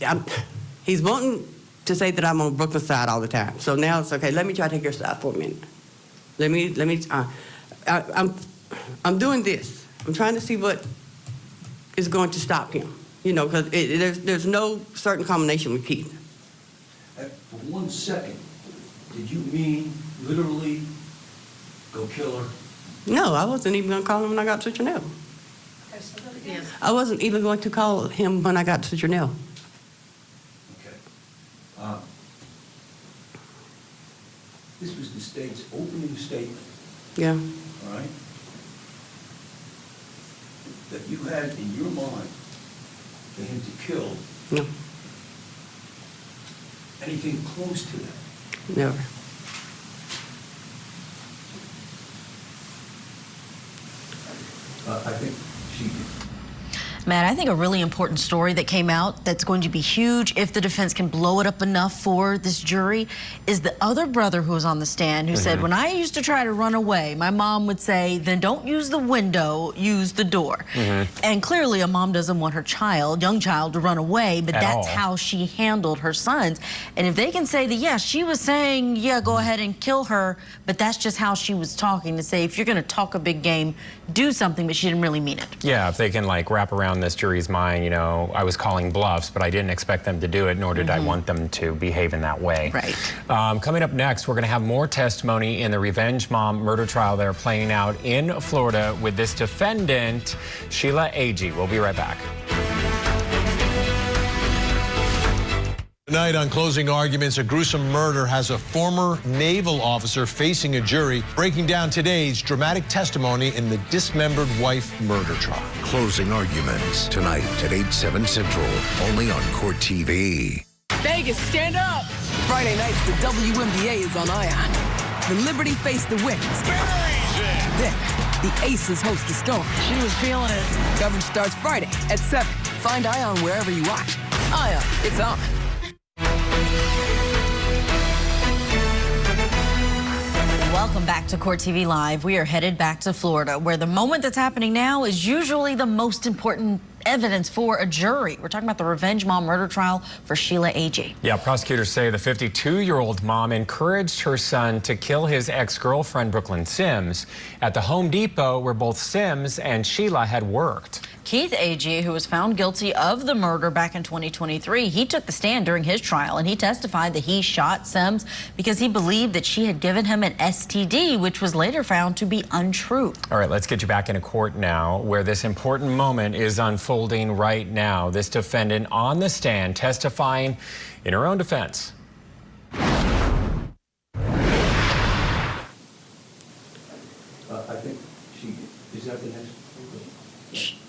he's wanting to say that I'm on Brooklyn side all the time. So now it's okay, let me try to take your side for a minute. I'm doing this. I'm trying to see what is going to stop him. You know, because there's no certain combination with Keith. For 1 second, did you mean literally go kill her? No, I wasn't even going to call him when I got to Citronelle. I wasn't even going to call him when I got to Citronelle. Okay. This was the state's opening statement. Yeah. All right? That you had in your mind for him to kill. No. Anything close to that? Never. I think she did. Matt, I think a really important story that came out that's going to be huge if the defense can blow it up enough for this jury is the other brother who was on the stand who said, when I used to try to run away, my mom would say, then don't use the window, use the door. And clearly a mom doesn't want her young child to run away, but that's how she handled her sons. And if they can say that, yeah, she was saying, yeah, go ahead and kill her, but that's just how she was talking, to say, if you're going to talk a big game, do something, but she didn't really mean it. Yeah, if they can like wrap around this jury's mind, you know, I was calling bluffs, but I didn't expect them to do it, nor did I want them to behave in that way. Right. Coming up next, we're going to have more testimony in the revenge mom murder trial that are playing out in Florida with this defendant, Sheila Agee. We'll be right back. Tonight on Closing Arguments, a gruesome murder has a former naval officer facing a jury, breaking down today's dramatic testimony in the dismembered wife murder trial. Closing Arguments, tonight at 8/7 Central, only on Court TV. Vegas, stand up! Friday nights, the WNBA is on Ion. The Liberty face the Wings. Then, the Aces host the Storm. She was feeling it. Coverage starts Friday at 7. Find Ion wherever you watch. Ion, it's on. Welcome back to Court TV Live. We are headed back to Florida, where the moment that's happening now is usually the most important evidence for a jury. We're talking about the revenge mom murder trial for Sheila Agee. Yeah, prosecutors say the 52-year-old mom encouraged her son to kill his ex-girlfriend, Brooklyn Sims, at the Home Depot where both Sims and Sheila had worked. Keith Agee, who was found guilty of the murder back in 2023, he took the stand during his trial, and he testified that he shot Sims because he believed that she had given him an STD, which was later found to be untrue. All right, let's get you back into court now, where this important moment is unfolding right now. This defendant on the stand testifying in her own defense. I think is that the next?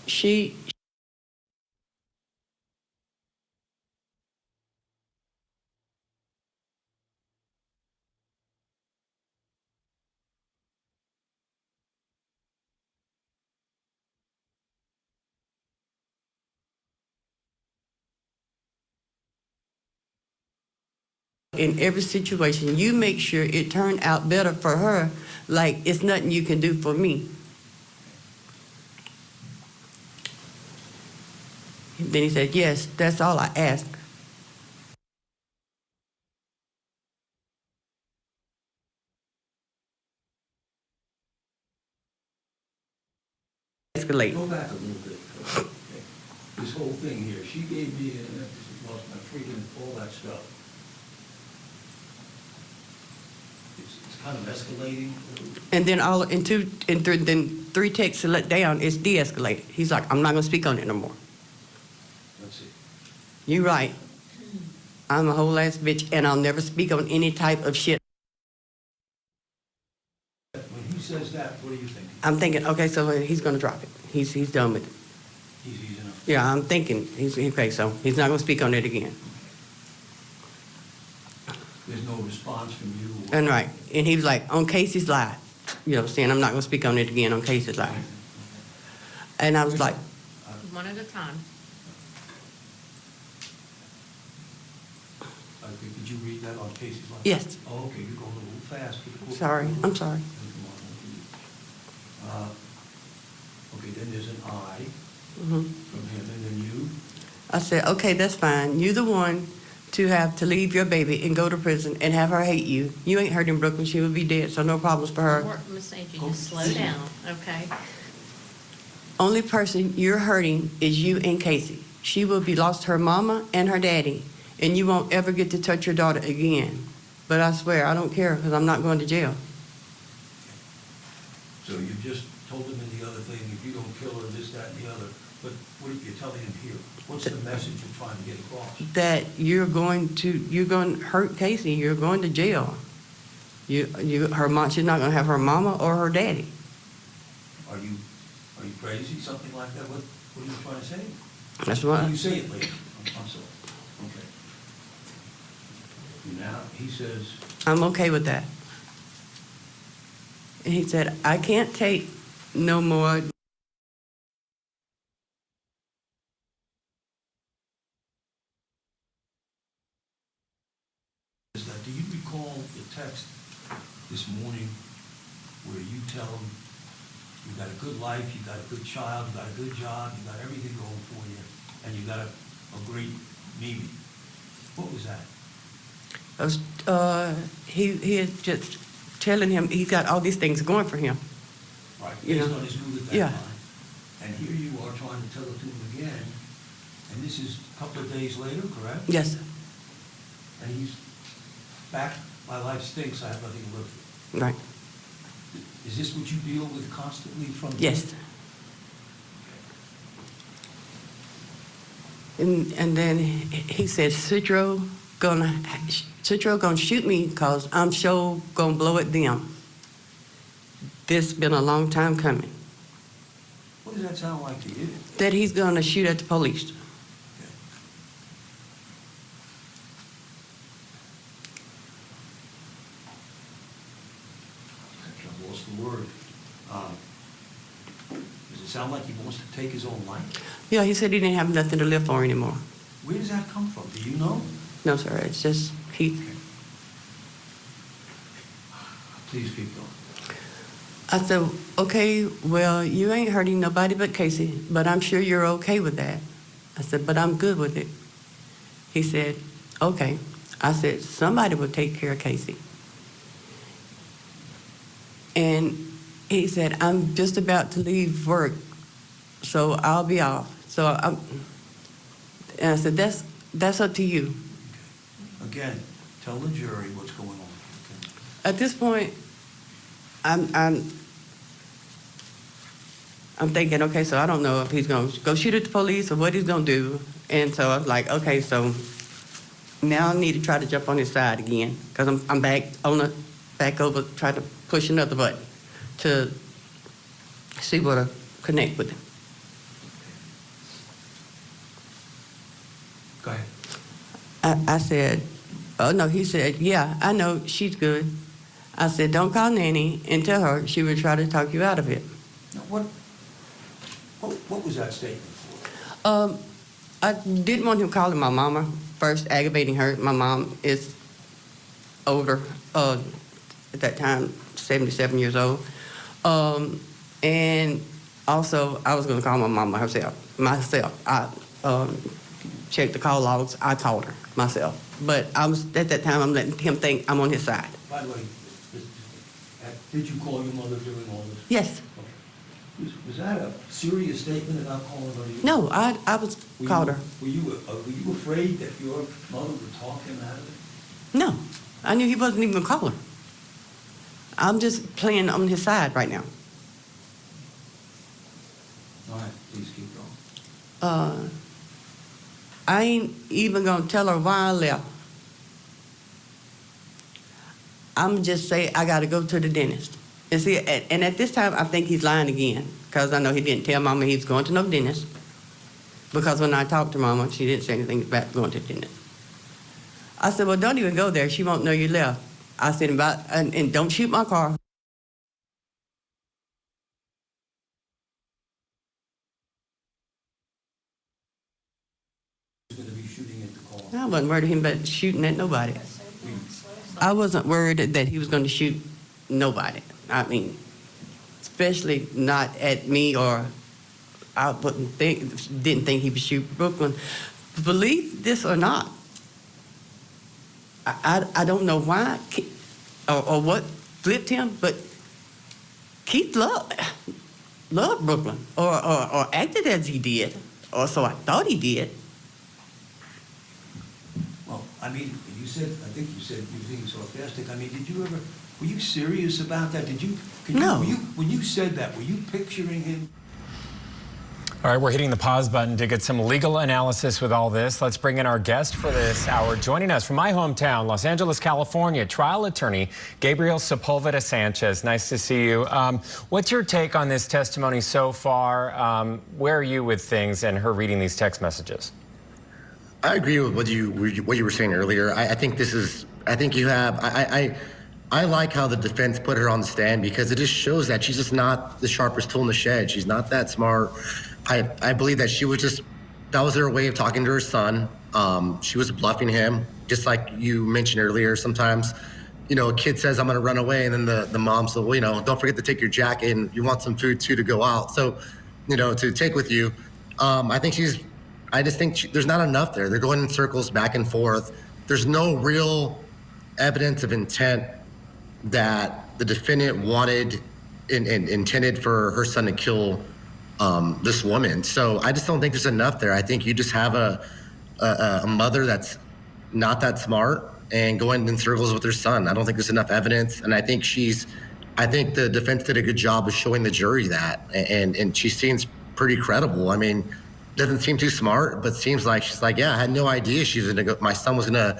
She in every situation, you make sure it turned out better for her, like it's nothing you can do for me. Then he said, yes, that's all I ask. Escalate. Go back a little bit. Okay. This whole thing here, she gave me lost my freedom, all that stuff. It's kind of escalating. And then then three texts let down, it's de-escalated. He's like, I'm not gonna speak on it no more. Let's see. You right. I'm a whole ass bitch and I'll never speak on any type of shit. When he says that, what are you thinking? I'm thinking, okay, so he's gonna drop it. He's done with it. He's enough. Yeah, I'm thinking, okay, so he's not gonna speak on it again. There's no response from you. And right, and he was like, on Casey's live. You know, saying I'm not gonna speak on it again on Casey's live. And I was like, One at a time. Did you read that on Casey's line? yes, Oh, okay, you're going a little fast. For the court. sorry, I'm sorry. Okay, then there's an I Mhm. from him, and then you. I said, okay, that's fine. You're the one to have to leave your baby and go to prison and have her hate you. You ain't hurting Brooklyn, she would be dead, so no problems for her. Miss Agee, just slow down, okay? Only person you're hurting is you and Casey. She will be lost her mama and her daddy, and you won't ever get to touch your daughter again. But I swear, I don't care, because I'm not going to jail. So you just told him in the other thing, if you don't kill her, this, that, and the other. But what are you telling him here? What's the message you're trying to get across? That you're going to hurt Casey. You're going to jail. Her mom. She's not going to have her mama or her daddy. Are you crazy? Something like that? What are you trying to say? That's what. You say it later. I'm sorry. Okay. Now he says. I'm okay with that. And he said, I can't take no more. Do you recall the text this morning where you tell him you got a good life, you got a good child, you got a good job, you got everything going for you, and you got a great Mimi? What was that? He had just telling him he's got all these things going for him. Right, You based know. on his mood at that Yeah. time. And here you are trying to tell it to him again, and this is a couple of days later, correct? Yes, sir. And he's back, my life stinks, I have nothing to live for. Right. Is this what you deal with constantly from him? Yes. And then he said, Citro gonna shoot me because I'm sure gonna blow at them. This been a long time coming. What does that sound like to you? That he's gonna shoot at the police. I've lost the word. Does it sound like he wants to take his own life? Yeah, he said he didn't have nothing to live for anymore. Where does that come from? Do you know? No, sir, it's just he. Please keep going. I said, okay, well, you ain't hurting nobody but Casey, but I'm sure you're okay with that. I said, but I'm good with it. He said, okay. I said, somebody will take care of Casey. And he said, I'm just about to leave work, so I'll be off. And I said, that's up to you. Again, tell the jury what's going on. At this point, I'm thinking, okay, so I don't know if he's going to go shoot at the police or what he's going to do. And so I'm like, okay, so now I need to try to jump on his side again because I'm back over, trying to push another button to see what I connect with him. Go ahead. I said, oh, no, he said, yeah, I know, she's good. I said, don't call Nanny and tell her she would try to talk you out of it. Now, what was that statement for? I didn't want him calling my mama first, aggravating her. My mom is older, at that time, 77 years old. And also, I was going to call my mama myself. I checked the call logs. I called her myself. But at that time, I'm letting him think I'm on his side. By the way, did you call your mother during all this? Yes. Okay. Was that a serious statement about calling her? No, I called her. Were you afraid that your mother would talk him out of it? No, I knew he wasn't even going to call her. I'm just playing on his side right now. All right, please keep going. I ain't even going to tell her why I left. I'm just say I got to go to the dentist. And see, and at this time, I think he's lying again because I know he didn't tell Mama he was going to no dentist. Because when I talked to Mama, she didn't say anything about going to the dentist. I said, well, don't even go there. She won't know you left. I said, and don't shoot my car. Going to be shooting at the car. I wasn't worried about him but shooting at nobody. I wasn't worried that he was going to shoot nobody. I mean, especially not at me, or I didn't think he would shoot Brooklyn. Believe this or not, I don't know why or what flipped him, but Keith loved Brooklyn or acted as he did, or so I thought he did. Well, I mean, I think you said you were being sarcastic. I mean, were you serious about that? No. When you said that, were you picturing him? All right, we're hitting the pause button to get some legal analysis with all this. Let's bring in our guest for this hour. Joining us from my hometown, Los Angeles, California, trial attorney Gabriel Sepulveda Sanchez. Nice to see you. What's your take on this testimony so far? Where are you with things and her reading these text messages? I agree with what you were saying earlier. I think I like how the defense put her on the stand because it just shows that she's just not the sharpest tool in the shed. She's not that smart. I believe that that was her way of talking to her son. She was bluffing him, just like you mentioned earlier. Sometimes, a kid says, I'm going to run away, and then the mom says, well, don't forget to take your jacket, and you want some food too to go out. So, to take with you. I just think there's not enough there. They're going in circles back and forth. There's no real evidence of intent that the defendant wanted and intended for her son to kill this woman. So I just don't think there's enough there. I think you just have a mother that's not that smart and going in circles with her son. I don't think there's enough evidence. And I think the defense did a good job of showing the jury that. And she seems pretty credible. I mean, doesn't seem too smart, but seems like she's like, yeah, I had no idea my son was gonna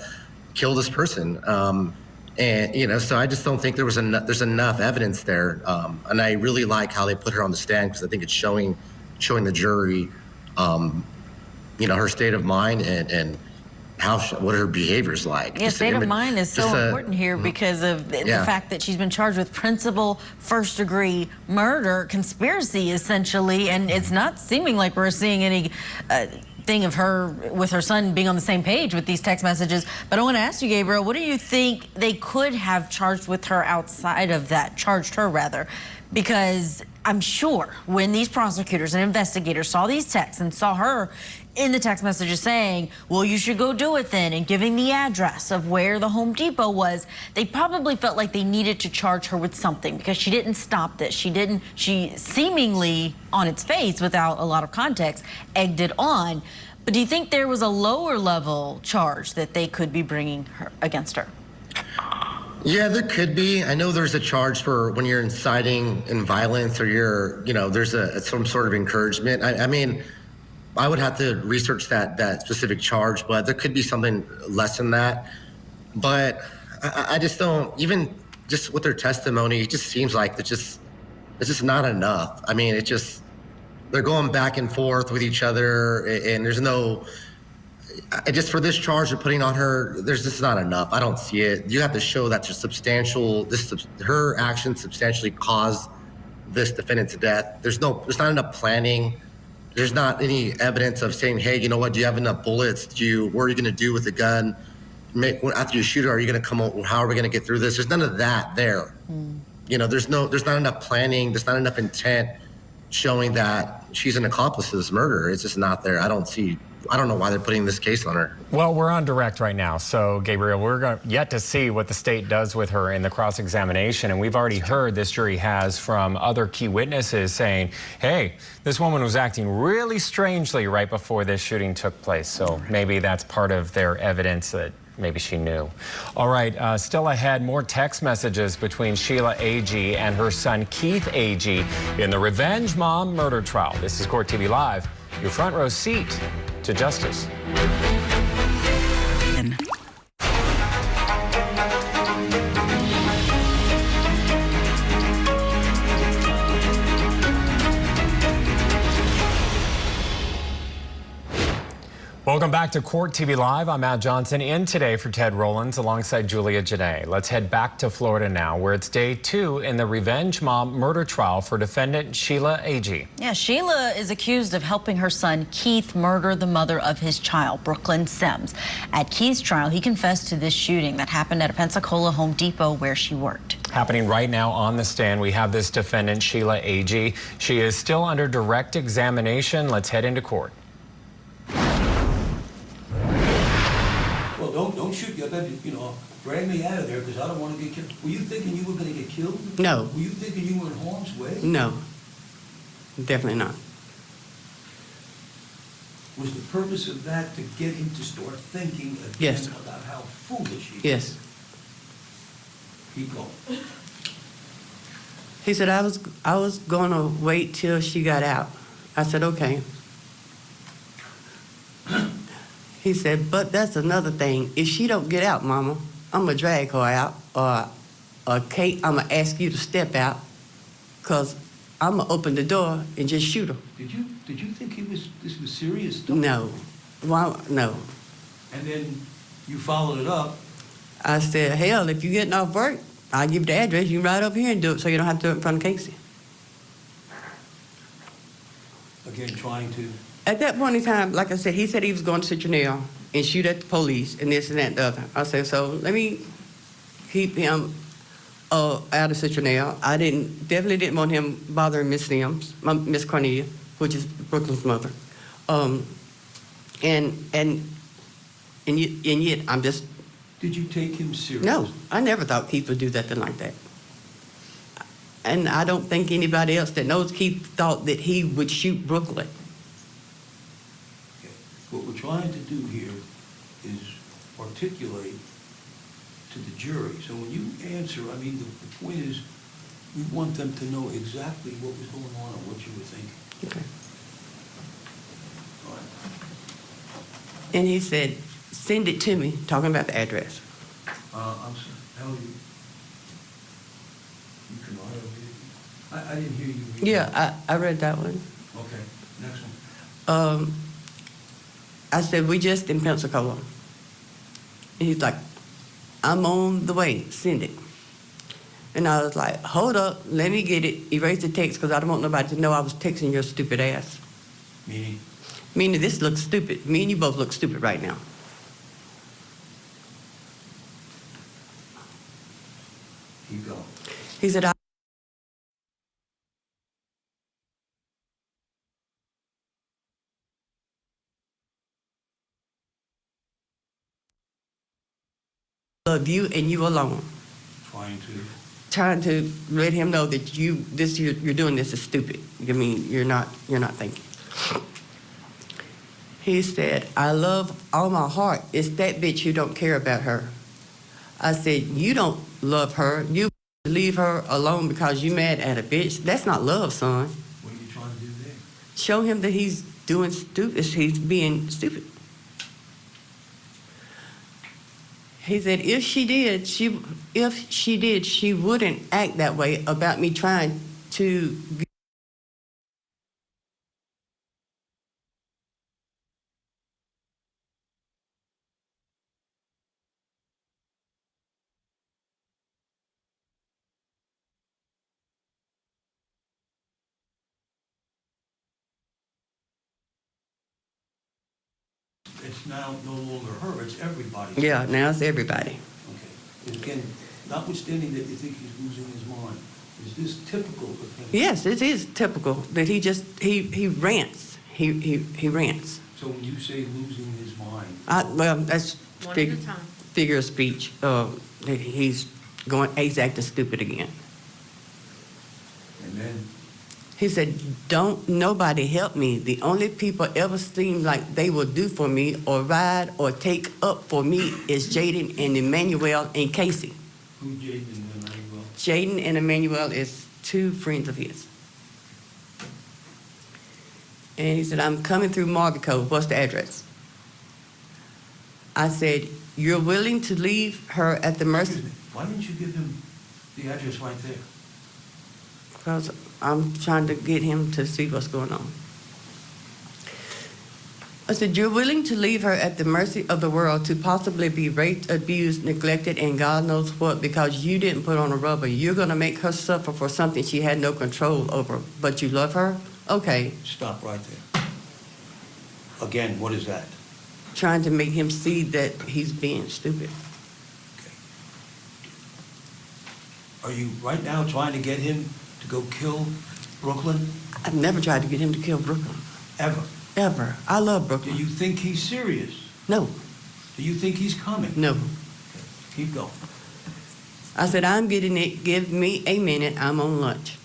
kill this person. So I just don't think there's enough evidence there. And I really like how they put her on the stand because I think it's showing the jury, her state of mind and what her behavior is like. Yeah, state of mind is so important here because of the fact that she's been charged with principal first-degree murder, conspiracy essentially, and it's not seeming like we're seeing any thing of her with her son being on the same page with these text messages. But I want to ask you, Gabriel, what do you think they could have charged her Because I'm sure when these prosecutors and investigators saw these texts and saw her in the text messages saying, well, you should go do it then, and giving the address of where the Home Depot was, they probably felt like they needed to charge her with something because she didn't stop this. She seemingly, on its face, without a lot of context, egged it on. But do you think there was a lower level charge that they could be bringing against her? Yeah, there could be. I know there's a charge for when you're inciting in violence or there's some sort of encouragement. I mean, I would have to research that specific charge, but there could be something less than that. But I just don't, even just with their testimony, it just seems like it's just not enough. I mean, they're going back and forth with each other, and there's no, just for this charge they're putting on her, there's just not enough. I don't see it. You have to show that her actions substantially caused this defendant's death. There's not enough planning. There's not any evidence of saying, hey, you know what, do you have enough bullets? What are you going to do with the gun? After you shoot her, are you going to come out? How are we going to get through this? There's none of that there. There's not enough planning. There's not enough intent showing that she's an accomplice to this murder. It's just not there. I don't know why they're putting this case on her. Well, we're on direct right now, so Gabriel, we're yet to see what the state does with her in the cross-examination, and we've already heard this jury has from other key witnesses saying, hey, this woman was acting really strangely right before this shooting took place, so maybe that's part of their evidence that maybe she knew. All right, still ahead, more text messages between Sheila Agee and her son Keith Agee in the Revenge Mom murder trial. This is Court TV Live, your front row seat to justice. Welcome back to Court TV Live. I'm Matt Johnson, in today for Ted Rollins alongside Julia Janae. Let's head back to Florida now, where it's day 2 in the Revenge Mom murder trial for defendant Sheila Agee. Yeah, Sheila is accused of helping her son Keith murder the mother of his child, Brooklyn Sims. At Keith's trial, he confessed to this shooting that happened at a Pensacola Home Depot where she worked. Happening right now on the stand, we have this defendant, Sheila Agee. She is still under direct examination. Let's head into court. Don't shoot you. I bet, drag me out of there because I don't want to get killed. Were you thinking you were going to get killed? No. Were you thinking you were in harm's way? No, definitely not. Was the purpose of that to get him to start thinking again Yes. about how foolish he is? Yes. Keep going. He said, I was going to wait till she got out. I said, okay. He said, but that's another thing. If she don't get out, Mama, I'm going to drag her out. Or Kate, I'm going to ask you to step out because I'm going to open the door and just shoot her. Did you think this was serious stuff? No. Well, no. And then you followed it up. I said, hell, if you're getting off work, I'll give you the address. You can ride up here and do it so you don't have to do it in front of Casey. Again, trying to... At that point in time, like I said, he said he was going to Citronelle and shoot at the police and this and that and the other. I said, so let me keep him out of Citronelle. I definitely didn't want him bothering Miss Sims, Miss Cornelia, which is Brooklyn's mother. And yet I'm just... Did you take him seriously? No, I never thought Keith would do nothing like that. And I don't think anybody else that knows Keith thought that he would shoot Brooklyn. What we're trying to do here is articulate to the jury. So when you answer, I mean, the point is we want them to know exactly what was going on and what you were thinking. Okay. All right. And he said, send it to me, talking about the address. I'm sorry. How are you? You can I didn't hear you read. Yeah, I read that one. Okay, next one. I said, we just in Pensacola. And he's like, I'm on the way, send it. And I was like, hold up, let me get it, erase the text, because I don't want nobody to know I was texting your stupid ass. Meaning? Meaning this looks stupid. Me and you both look stupid right now. Keep going. He said, love you and you alone. Trying to let him know that you're doing this is stupid. I mean, you're not thinking. He said, I love all my heart. It's that bitch who don't care about her. I said, you don't love her. You leave her alone because you mad at a bitch. That's not love, son. What are you trying to do there? Show him that he's doing stupid. He's being stupid. He said, if she did, she wouldn't act that way about me trying to. It's now no longer her, it's everybody. Yeah, now it's everybody. Okay. And again, notwithstanding that you think he's losing his mind, is this typical of him? Yes, it is typical that he rants. He rants. So when you say losing his mind, Well, that's One at a time. figure of speech. That he's acting stupid again. and then He said, don't nobody help me. The only people ever seem like they will do for me or ride or take up for me is Jaden and Emmanuel and Casey. who Jaden and Emmanuel? Jaden and Emmanuel is two friends of his. And he said, I'm coming through Marvico. What's the address? I said, you're willing to leave her at the mercy? Excuse me, why didn't you give him the address right there? Because I'm trying to get him to see what's going on. I said, you're willing to leave her at the mercy of the world to possibly be raped, abused, neglected, and God knows what because you didn't put on a rubber. You're going to make her suffer for something she had no control over, but you love her? Okay. Stop right there. Again, what is that? Trying to make him see that he's being stupid. Are you right now trying to get him to go kill Brooklyn? I've never tried to get him to kill Brooklyn. Ever? Ever. I love Brooklyn. Do you think he's serious? No. Do you think he's coming? No. Keep going. I said, I'm getting it. Give me a minute. I'm on lunch.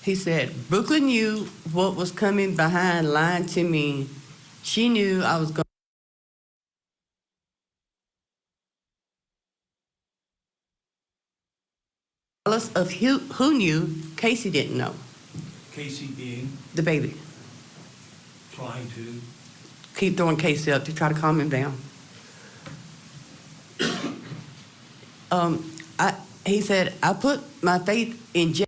He said, Brooklyn knew what was coming behind lying to me. She knew I was going. Regardless of who knew, Casey didn't know. Casey being The baby. trying to. Keep throwing Casey up to try to calm him down. He said, I put my faith in jail.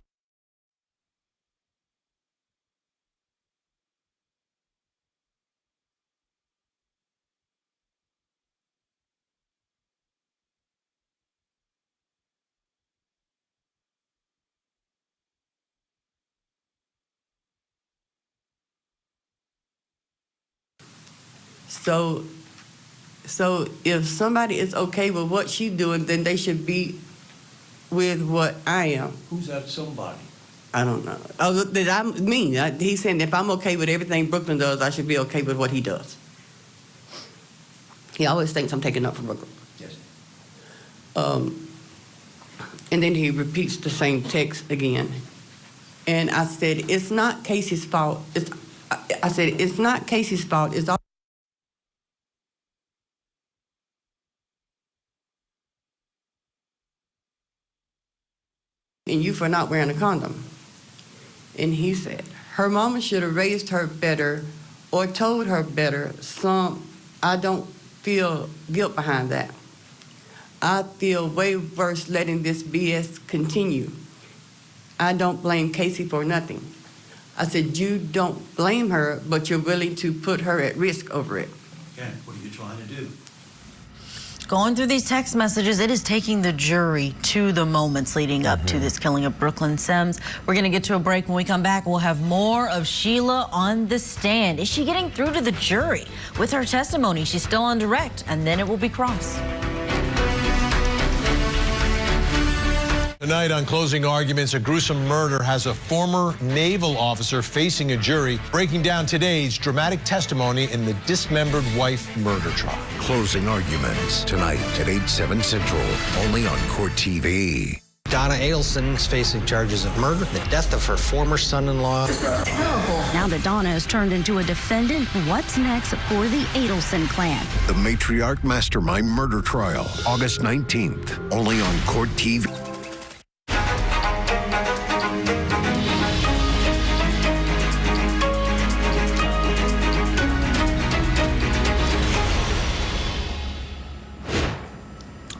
So if somebody is okay with what she's doing, then they should be with what I am. Who's that somebody? I don't know. Oh, that I'm me. He's saying if I'm okay with everything Brooklyn does, I should be okay with what he does. He always thinks I'm taking up for Brooklyn. Yes. And then he repeats the same text again. And I said, it's not Casey's fault. I said, it's not Casey's fault. It's all. And you for not wearing a condom. And he said, her mama should have raised her better or told her better. I don't feel guilt behind that. I feel way worse letting this BS continue. I don't blame Casey for nothing. I said, you don't blame her, but you're willing to put her at risk over it. Again, what are you trying to do? Going through these text messages, it is taking the jury to the moments leading up to this killing of Brooklyn Sims. We're going to get to a break. When we come back, we'll have more of Sheila on the stand. Is she getting through to the jury with her testimony? She's still on direct, and then it will be cross. Tonight on Closing Arguments, a gruesome murder has a former naval officer facing a jury, breaking down today's dramatic testimony in the dismembered wife murder trial. Closing Arguments tonight at 8/7 Central, only on Court TV. Donna Adelson is facing charges of murder, the death of her former son-in-law. Now that Donna has turned into a defendant, what's next for the Adelson clan? The Matriarch Mastermind Murder Trial, August 19th, only on Court TV.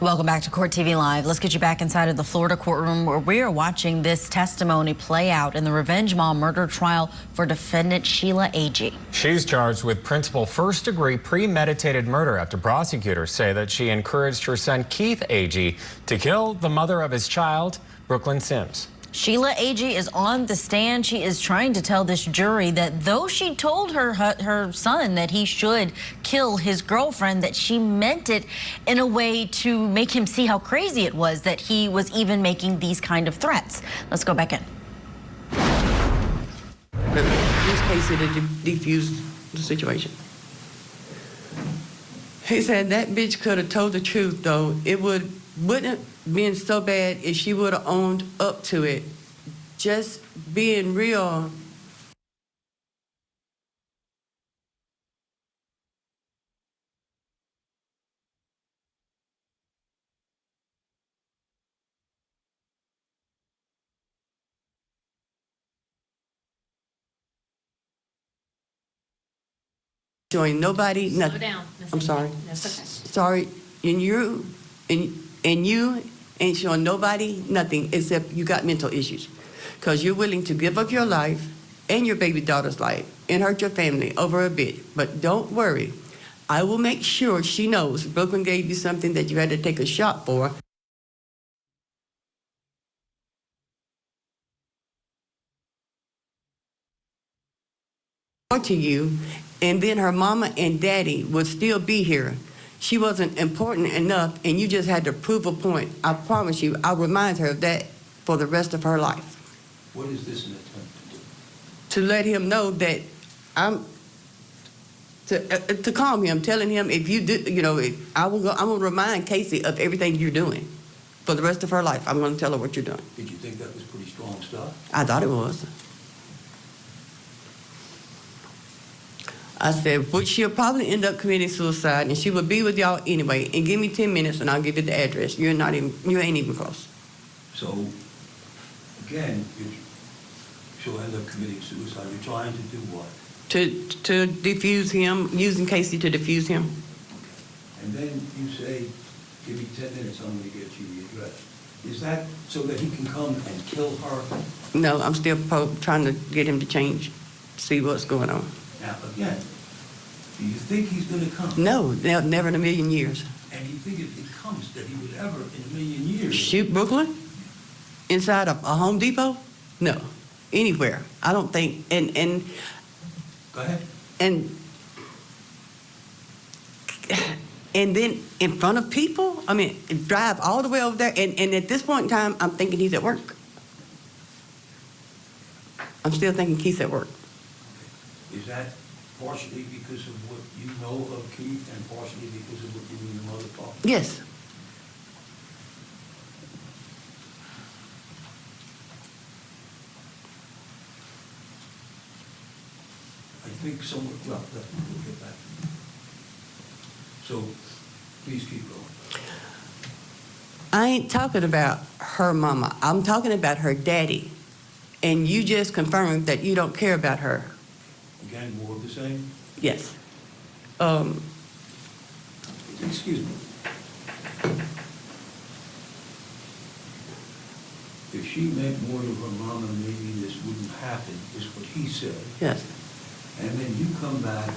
Welcome back to Court TV Live. Let's get you back inside of the Florida courtroom where we are watching this testimony play out in the revenge mom murder trial for defendant Sheila Agee. She's charged with principal first-degree premeditated murder after prosecutors say that she encouraged her son Keith Agee to kill the mother of his child, Brooklyn Sims. Sheila Agee is on the stand. She is trying to tell this jury that though she told her son that he should kill his girlfriend, that she meant it in a way to make him see how crazy it was that he was even making these kind of threats. Let's go back in. Use Casey to defuse the situation. He said that bitch could have told the truth, though. It wouldn't have been so bad if she would have owned up to it. Just being real. Showing nobody nothing. Slow down. I'm sorry. That's okay. Sorry, and you ain't showing nobody nothing except you got mental issues, because you're willing to give up your life and your baby daughter's life and hurt your family over a bit. But don't worry, I will make sure she knows Brooklyn gave you something that you had to take a shot for. To you, and then her mama and daddy would still be here. She wasn't important enough, and you just had to prove a point. I promise you, I'll remind her of that for the rest of her life. What is this an attempt to do? To let him know that to calm him, telling him if you do, I'm gonna remind Casey of everything you're doing for the rest of her life. I'm gonna tell her what you're doing. Did you think that was pretty strong stuff? I thought it was. I said, well, she'll probably end up committing suicide, and she will be with y'all anyway. And give me 10 minutes, and I'll give you the address. You ain't even close. So, again, she'll end up committing suicide. You're trying to do what? To defuse him, using Casey to defuse him. And then you say, give me 10 minutes, I'm going to get you the address. Is that so that he can come and kill her? No, I'm still trying to get him to change, see what's going on. Now, again, do you think he's going to come? No, never in a million years. And you think if he comes that he would ever in a million years? Shoot Brooklyn? Inside a Home Depot? No. Anywhere. I don't think. And Go ahead. And then in front of people? I mean, drive all the way over there. And at this point in time, I'm thinking he's at work. I'm still thinking Keith's at work. Is that partially because of what you know of Keith and partially because of what you and your mother thought? Yes. I think someone, well, we'll get back. So, please keep going. I ain't talking about her mama. I'm talking about her daddy. And you just confirmed that you don't care about her. Again, more of the same? Yes. Excuse me. If she meant more to her mama, maybe this wouldn't happen, is what he said. Yes. And then you come back.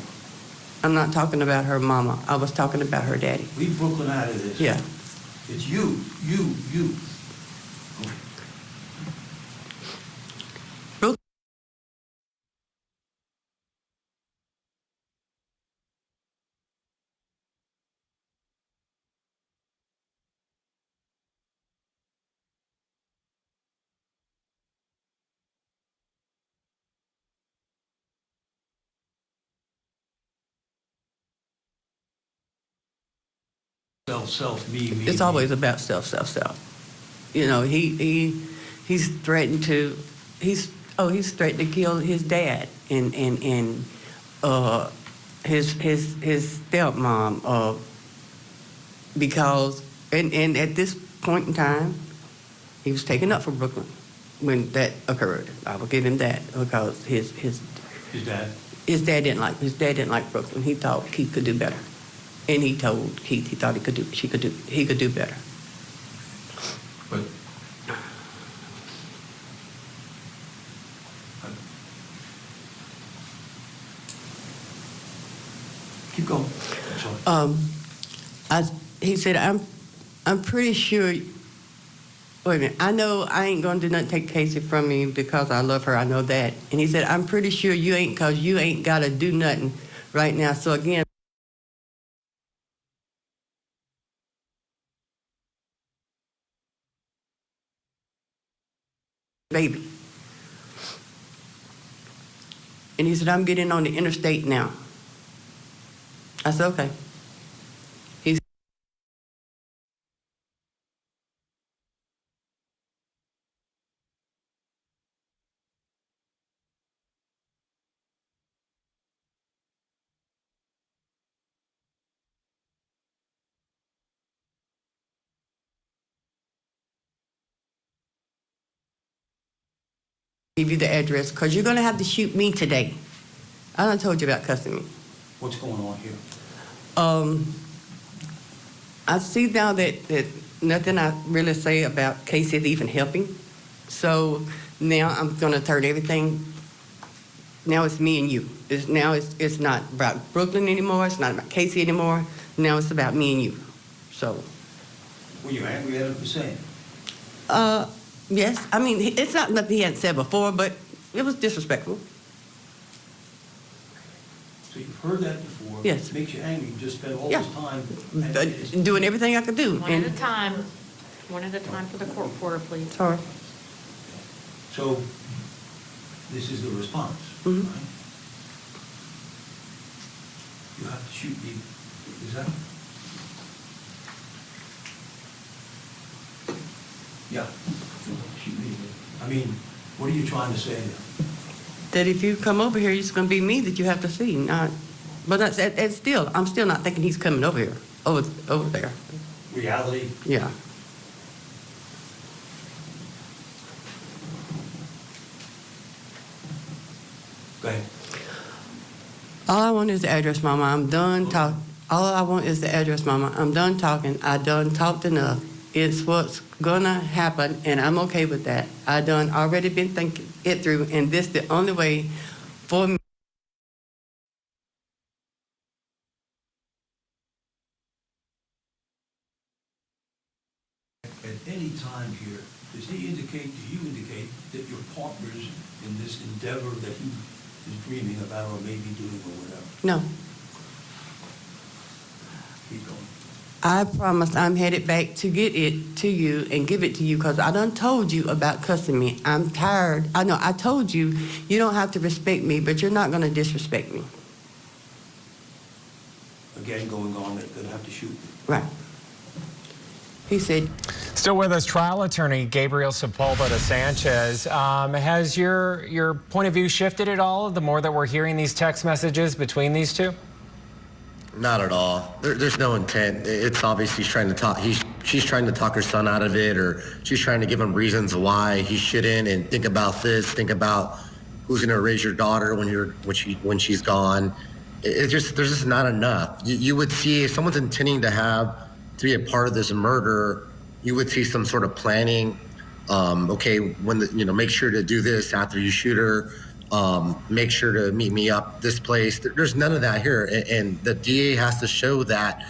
I'm not talking about her mama. I was talking about her daddy. Leave Brooklyn out of this. Yeah. It's you. Self, me. It's always about self. You know, he's threatened to he's threatened to kill his dad and his stepmom because and at this point in time he was taken up for Brooklyn when that occurred. I will give him that because his dad didn't like Brooklyn. He thought Keith could do better. And he told Keith he thought he could do better. But keep going. He said, I'm pretty sure. Wait a minute. I know I ain't gonna do nothing to take Casey from me because I love her. I know that. And he said, I'm pretty sure you ain't, cause you ain't gotta do nothing right now. So again. Baby. And he said, I'm getting on the interstate now. I said, okay. He's give you the address because you're going to have to shoot me today. I done told you about cussing me. What's going on here? I see now that nothing I really say about Casey is even helping. So now I'm going to turn everything. Now it's me and you. It's not about Brooklyn anymore. It's not about Casey anymore. Now it's about me and you. So. Were you angry at him for saying? Yes. I mean, it's not nothing he hadn't said before, but it was disrespectful. So you've heard that before. Yes. It makes you angry. You just spent all this time. Doing everything I could do. One at a time. One at a time for the court reporter, please. Sorry. So this is the response, Mm-hmm. right? You have to shoot me. Is that? Yeah. Shoot me. I mean, what are you trying to say there? That if you come over here, it's going to be me that you have to see. Not, but that's still, I'm still not thinking he's coming over here, over there. Reality? Yeah. Go ahead. All I want is the address, Mama. I'm done talking. All I want is the address, Mama. I'm done talking. I done talked enough. It's what's gonna happen, and I'm okay with that. I done already been thinking it through, and this the only way for me. At any time here, does he indicate, do you indicate that you're partners in this endeavor that he is dreaming about or maybe doing or whatever? No. Keep going. I promise I'm headed back to get it to you and give it to you because I done told you about cussing me. I'm tired. I know I told you you don't have to respect me, but you're not going to disrespect me. Again, going on, they're going to have to shoot me. Right. He said. Still with us, trial attorney Gabriel Sepulveda Sanchez. Has your point of view shifted at all the more that we're hearing these text messages between these two? Not at all. There's no intent. It's obvious he's trying to talk. She's trying to talk her son out of it, or she's trying to give him reasons why he shouldn't. And think about this. Think about who's going to raise your daughter when she's gone. There's just not enough. You would see if someone's intending to be a part of this murder, you would see some sort of planning. Okay, make sure to do this after you shoot her. Make sure to meet me up this place. There's none of that here, and the DA has to show that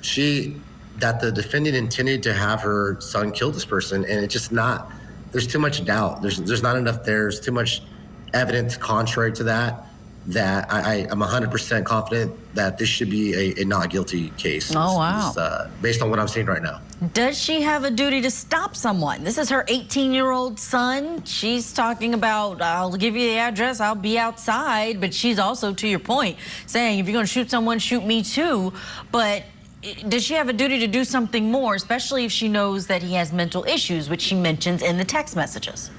the defendant intended to have her son kill this person, and it's just not. There's too much doubt. There's not enough. There's too much evidence contrary to that. That I'm 100% confident that this should be a not guilty case. Oh wow! Based on what I'm seeing right now. Does she have a duty to stop someone? This is her 18-year-old son. She's talking about, I'll give you the address, I'll be outside. But she's also, to your point, saying, if you're going to shoot someone, shoot me too. But does she have a duty to do something more, especially if she knows that he has mental issues, which she mentions in the text messages?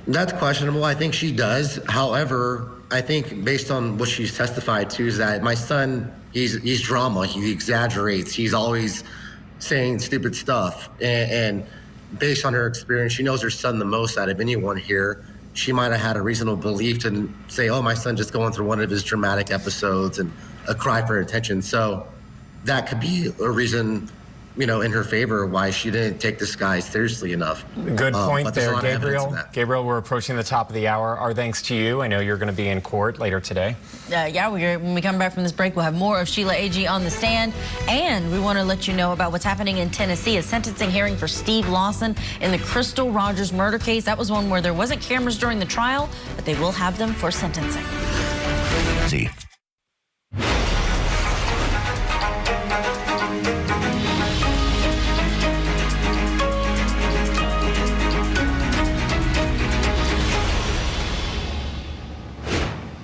That's questionable. I think she does. However, I think based on what she's testified to is that my son, he's drama. He exaggerates. He's always saying stupid stuff. And based on her experience, she knows her son the most out of anyone here. She might have had a reasonable belief to say, oh, my son just going through one of his dramatic episodes and a cry for attention. So that could be a reason, you know, in her favor why she didn't take this guy seriously enough. Good point but there's a there, lot of evidence Gabriel. of that. Gabriel, we're approaching the top of the hour. Our thanks to you. I know you're going to be in court later today. When we come back from this break, we'll have more of Sheila Agee on the stand. And we want to let you know about what's happening in Tennessee, a sentencing hearing for Steve Lawson in the Crystal Rogers murder case. That was one where there wasn't cameras during the trial, but they will have them for sentencing. See.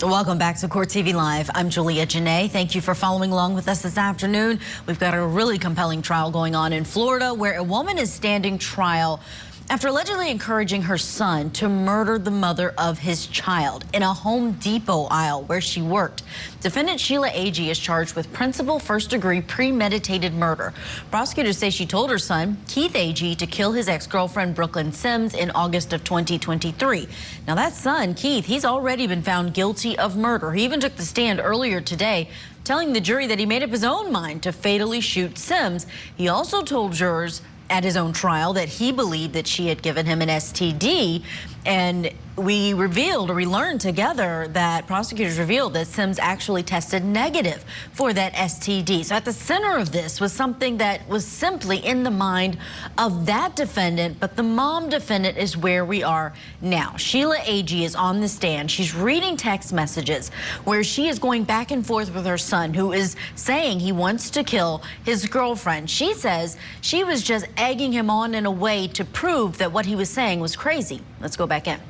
Welcome back to Court TV Live. I'm Julia Janae. Thank you for following along with us this afternoon. We've got a really compelling trial going on in Florida where a woman is standing trial after allegedly encouraging her son to murder the mother of his child in a Home Depot aisle where she worked. Defendant Sheila Agee is charged with principal first-degree premeditated murder. Prosecutors say she told her son, Keith Agee, to kill his ex-girlfriend Brooklyn Sims in August of 2023. Now that son, Keith, he's already been found guilty of murder. He even took the stand earlier today, telling the jury that he made up his own mind to fatally shoot Sims. He also told jurors at his own trial that he believed that she had given him an STD, and we learned together that prosecutors revealed that Sims actually tested negative for that STD. So at the center of this was something that was simply in the mind of that defendant, but the mom defendant is where we are now. Sheila Agee is on the stand. She's reading text messages where she is going back and forth with her son, who is saying he wants to kill his girlfriend. She says she was just egging him on in a way to prove that what he was saying was crazy. Let's go back in.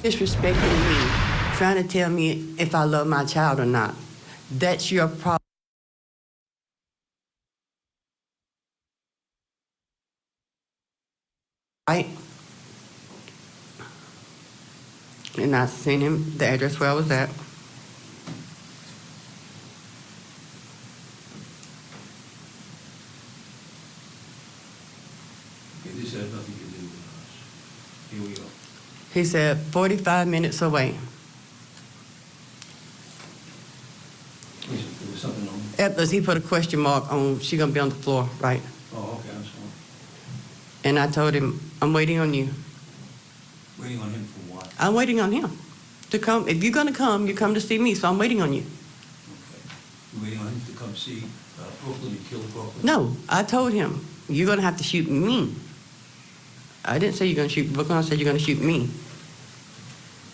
Disrespecting me, trying to tell me if I love my child or not. That's your problem. Right? And I sent him the address where I was at. This has nothing to do with us. Here we go. He said 45 minutes away. There was something on. After he put a question mark on, she gonna be on the floor, right? Oh, okay, I'm sorry. And I told him, I'm waiting on you. Waiting on him for what? I'm waiting on him to come. If you're gonna come, you come to see me, so I'm waiting on you. Okay. You're waiting on him to come see Brooklyn and kill Brooklyn? No, I told him, you're gonna have to shoot me. I didn't say you're gonna shoot Brooklyn, I said you're gonna shoot me.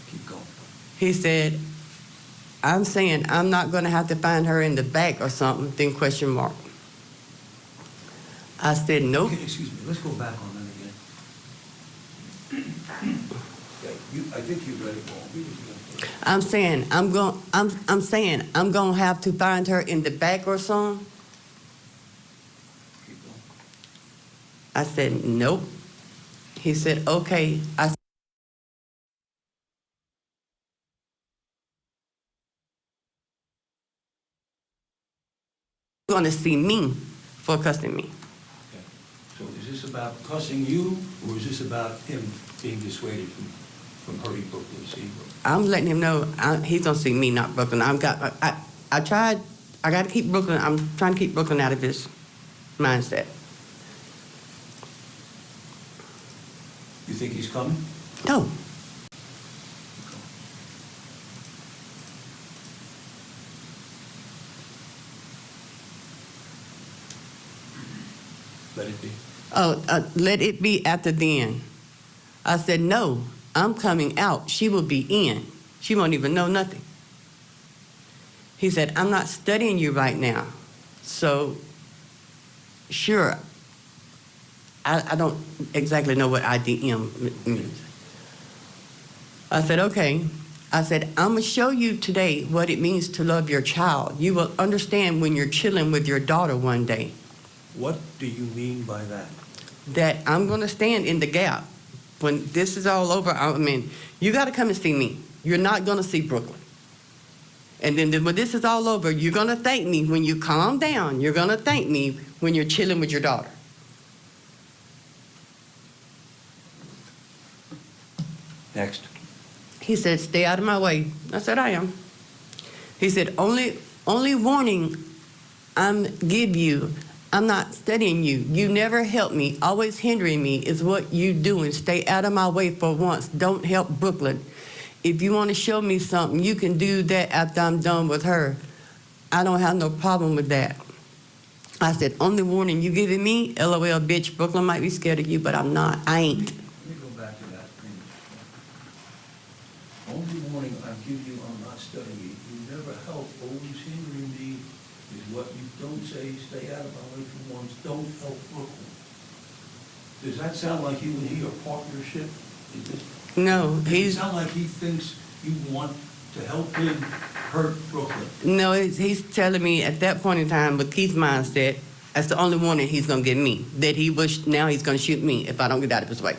Keep going. He said, I'm saying I'm not gonna have to find her in the back or something, then question mark. I said, nope. Okay, excuse me, let's go back on that again. I think you read it wrong. Read it again. I'm saying I'm gonna have to find her in the back or something. Keep going. I said, nope. He said, okay. I gonna see me for cussing me. Okay. So is this about cussing you, or is this about him being dissuaded from hurting Brooklyn, seeing Brooklyn? I'm letting him know he's gonna see me, not Brooklyn. I gotta keep Brooklyn. I'm trying to keep Brooklyn out of his mindset. You think he's coming? No. Let it be. Oh, let it be after then. I said, no, I'm coming out. She will be in. She won't even know nothing. He said, I'm not studying you right now. So, sure, I don't exactly know what IDM means. I said, okay. I said, I'm going to show you today what it means to love your child. You will understand when you're chilling with your daughter one day. What do you mean by that? That I'm going to stand in the gap. When this is all over, I mean, you got to come and see me. You're not going to see Brooklyn. And then when this is all over, you're going to thank me when you calm down. You're going to thank me when you're chilling with your daughter. Next. He said, stay out of my way. I said, I am. He said, only warning give you, I'm not studying you. You never help me. Always hindering me is what you doing. Stay out of my way for once. Don't help Brooklyn. If you want to show me something, you can do that after I'm done with her. I don't have no problem with that. I said, only warning you giving me, LOL, bitch, Brooklyn might be scared of you, but I'm not. I ain't. Let me go back to that. Only warning I give you, I'm not studying you. You never help, always hindering me is what you don't say. Stay out of my way for once. Don't help Brooklyn. Does that sound like you and he are partnership? No, Does it sound like he thinks you want to help him hurt Brooklyn? No, he's telling me at that point in time, with Keith's mindset, that's the only warning he's going to give me. That now he's going to shoot me if I don't get out of his way.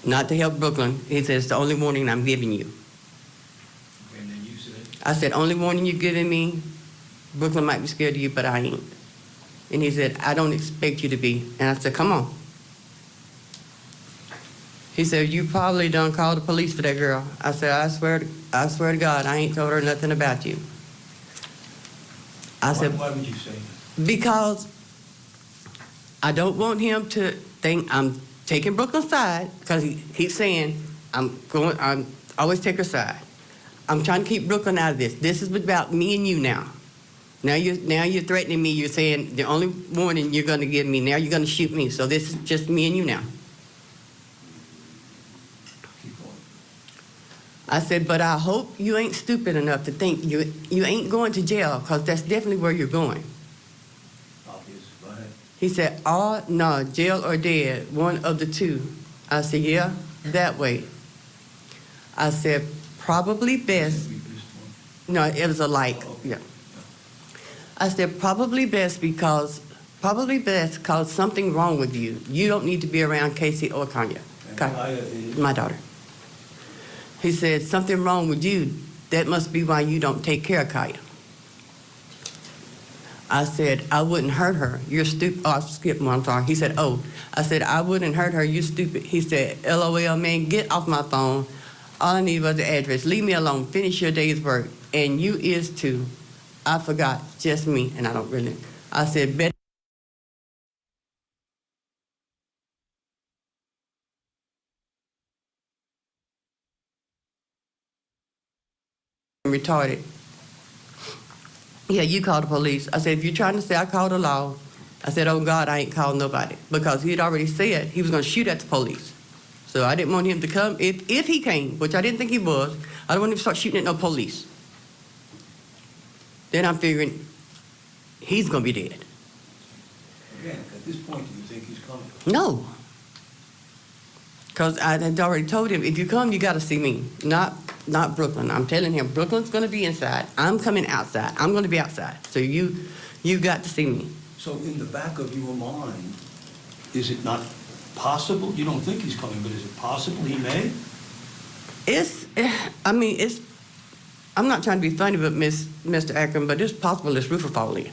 Not to help Brooklyn. He says, it's the only warning I'm giving you. And then you said? I said, only warning you're giving me, Brooklyn might be scared of you, but I ain't. And he said, I don't expect you to be. And I said, come on. He said, you probably done called the police for that girl. I said, I swear to God, I ain't told her nothing about you. I said, why would you say that? Because I don't want him to think I'm taking Brooklyn's side, because he keeps saying, I'm always take her side. I'm trying to keep Brooklyn out of this. This is about me and you now. Now you're threatening me. You're saying the only warning you're going to give me, now you're going to shoot me. So this is just me and you now. I said, but I hope you ain't stupid enough to think you ain't going to jail, because that's definitely where you're going. Obvious. Go ahead. He said, oh, no, jail or dead, one of the two. I said, yeah, that way. I said, probably best. No, it was a like, yeah. I said, probably best because something wrong with you. You don't need to be around Casey or Kanya. My daughter. He said, something wrong with you. That must be why you don't take care of Kaya. I said, I wouldn't hurt her. You're stupid. Oh, I skipped one, I'm sorry. He said, oh. I said, I wouldn't hurt her. You're stupid. He said, LOL, man, get off my phone. All I need was the address. Leave me alone. Finish your day's work. And you is too. I forgot. Just me. And I don't really. I said, better. Retarded. Yeah, you called the police. I said, if you're trying to say I called the law, I said, oh God, I ain't called nobody. Because he had already said he was going to shoot at the police. So I didn't want him to come. If he came, which I didn't think he was, I don't want him to start shooting at no police. Then I'm figuring he's going to be dead. Again, at this point, do you think he's coming? No. Because I had already told him, if you come, you got to see me, not Brooklyn. I'm telling him, Brooklyn's going to be inside. I'm coming outside. I'm going to be outside. So you got to see me. So in the back of your mind, is it not possible? You don't think he's coming, but is it possible he may? I'm not trying to be funny, but Mr. Akron, but it's possible this roof will fall in.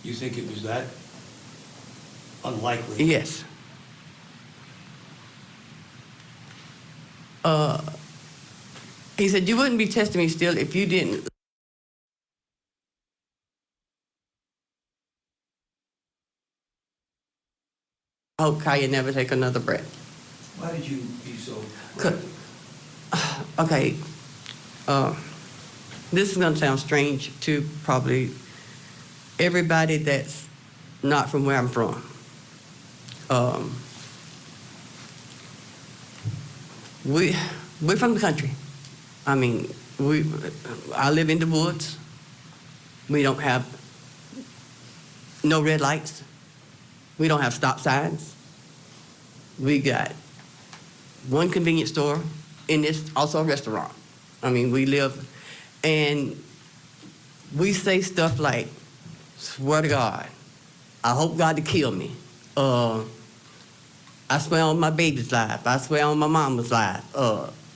You think it was that unlikely? Yes. He said, you wouldn't be testing me still if you didn't. I hope Kaya never take another breath. Why did you be so? Okay. This is going to sound strange to probably everybody that's not from where I'm from. We're from the country. I mean, I live in the woods. We don't have no red lights. We don't have stop signs. We got one convenience store and it's also a restaurant. I mean, we live, and we say stuff like, swear to God, I hope God to kill me. I swear on my baby's life. I swear on my mama's life.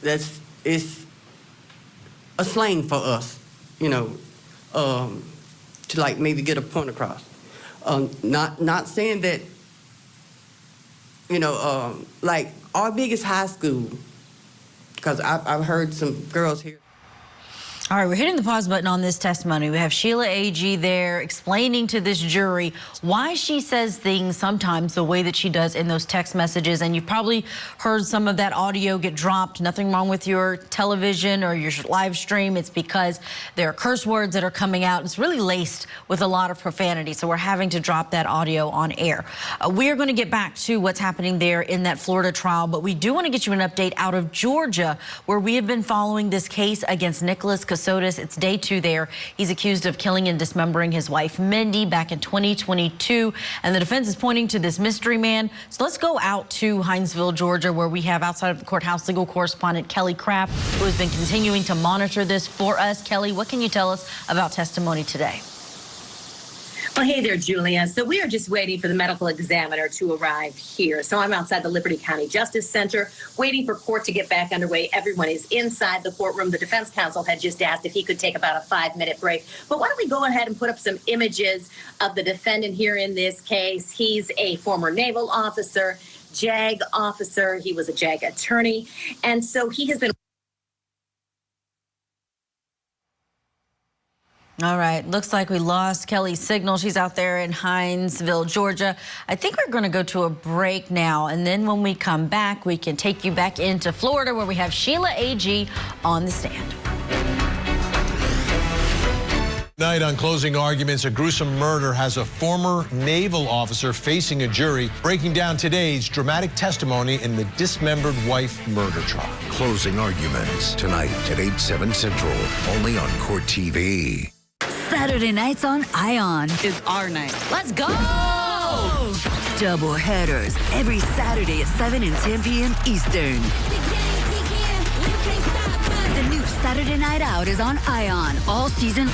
It's a slang for us, you know, to like maybe get a point across. Not saying that, you know, like our biggest high school, because I've heard some girls here. All right, we're hitting the pause button on this testimony. We have Sheila Agee there explaining to this jury why she says things sometimes the way that she does in those text messages. And you've probably heard some of that audio get dropped. Nothing wrong with your television or your live stream. It's because there are curse words that are coming out. It's really laced with a lot of profanity. So we're having to drop that audio on air. We are going to get back to what's happening there in that Florida trial. But we do want to get you an update out of Georgia, where we have been following this case against Nicholas Casotis. It's day 2 there. He's accused of killing and dismembering his wife, Mindy, back in 2022. And the defense is pointing to this mystery man. So let's go out to Hinesville, Georgia, where we have outside of the courthouse legal correspondent Kelly Craft, who has been continuing to monitor this for us. Kelly, what can you tell us about testimony today? Well, hey there, Julia. So we are just waiting for the medical examiner to arrive here. So I'm outside the Liberty County Justice Center waiting for court to get back underway. Everyone is inside the courtroom. The defense counsel had just asked if he could take about a 5-minute break. But why don't we go ahead and put up some images of the defendant here in this case. He's a former naval officer, JAG officer. He was a JAG attorney. And so he has been... All right, looks like we lost Kelly's signal. She's out there in Hinesville, Georgia. I think we're going to go to a break now, and then when we come back, we can take you back into Florida, where we have Sheila Agee on the stand. Tonight on Closing Arguments, a gruesome murder has a former naval officer facing a jury, breaking down today's dramatic testimony in the dismembered wife murder trial. Closing Arguments tonight at 8/7 Central, only on Court TV. Saturday nights on ION is our night. Let's go! Double headers every Saturday at 7 and 10 p.m. Eastern. The new Saturday Night Out is on ION all season.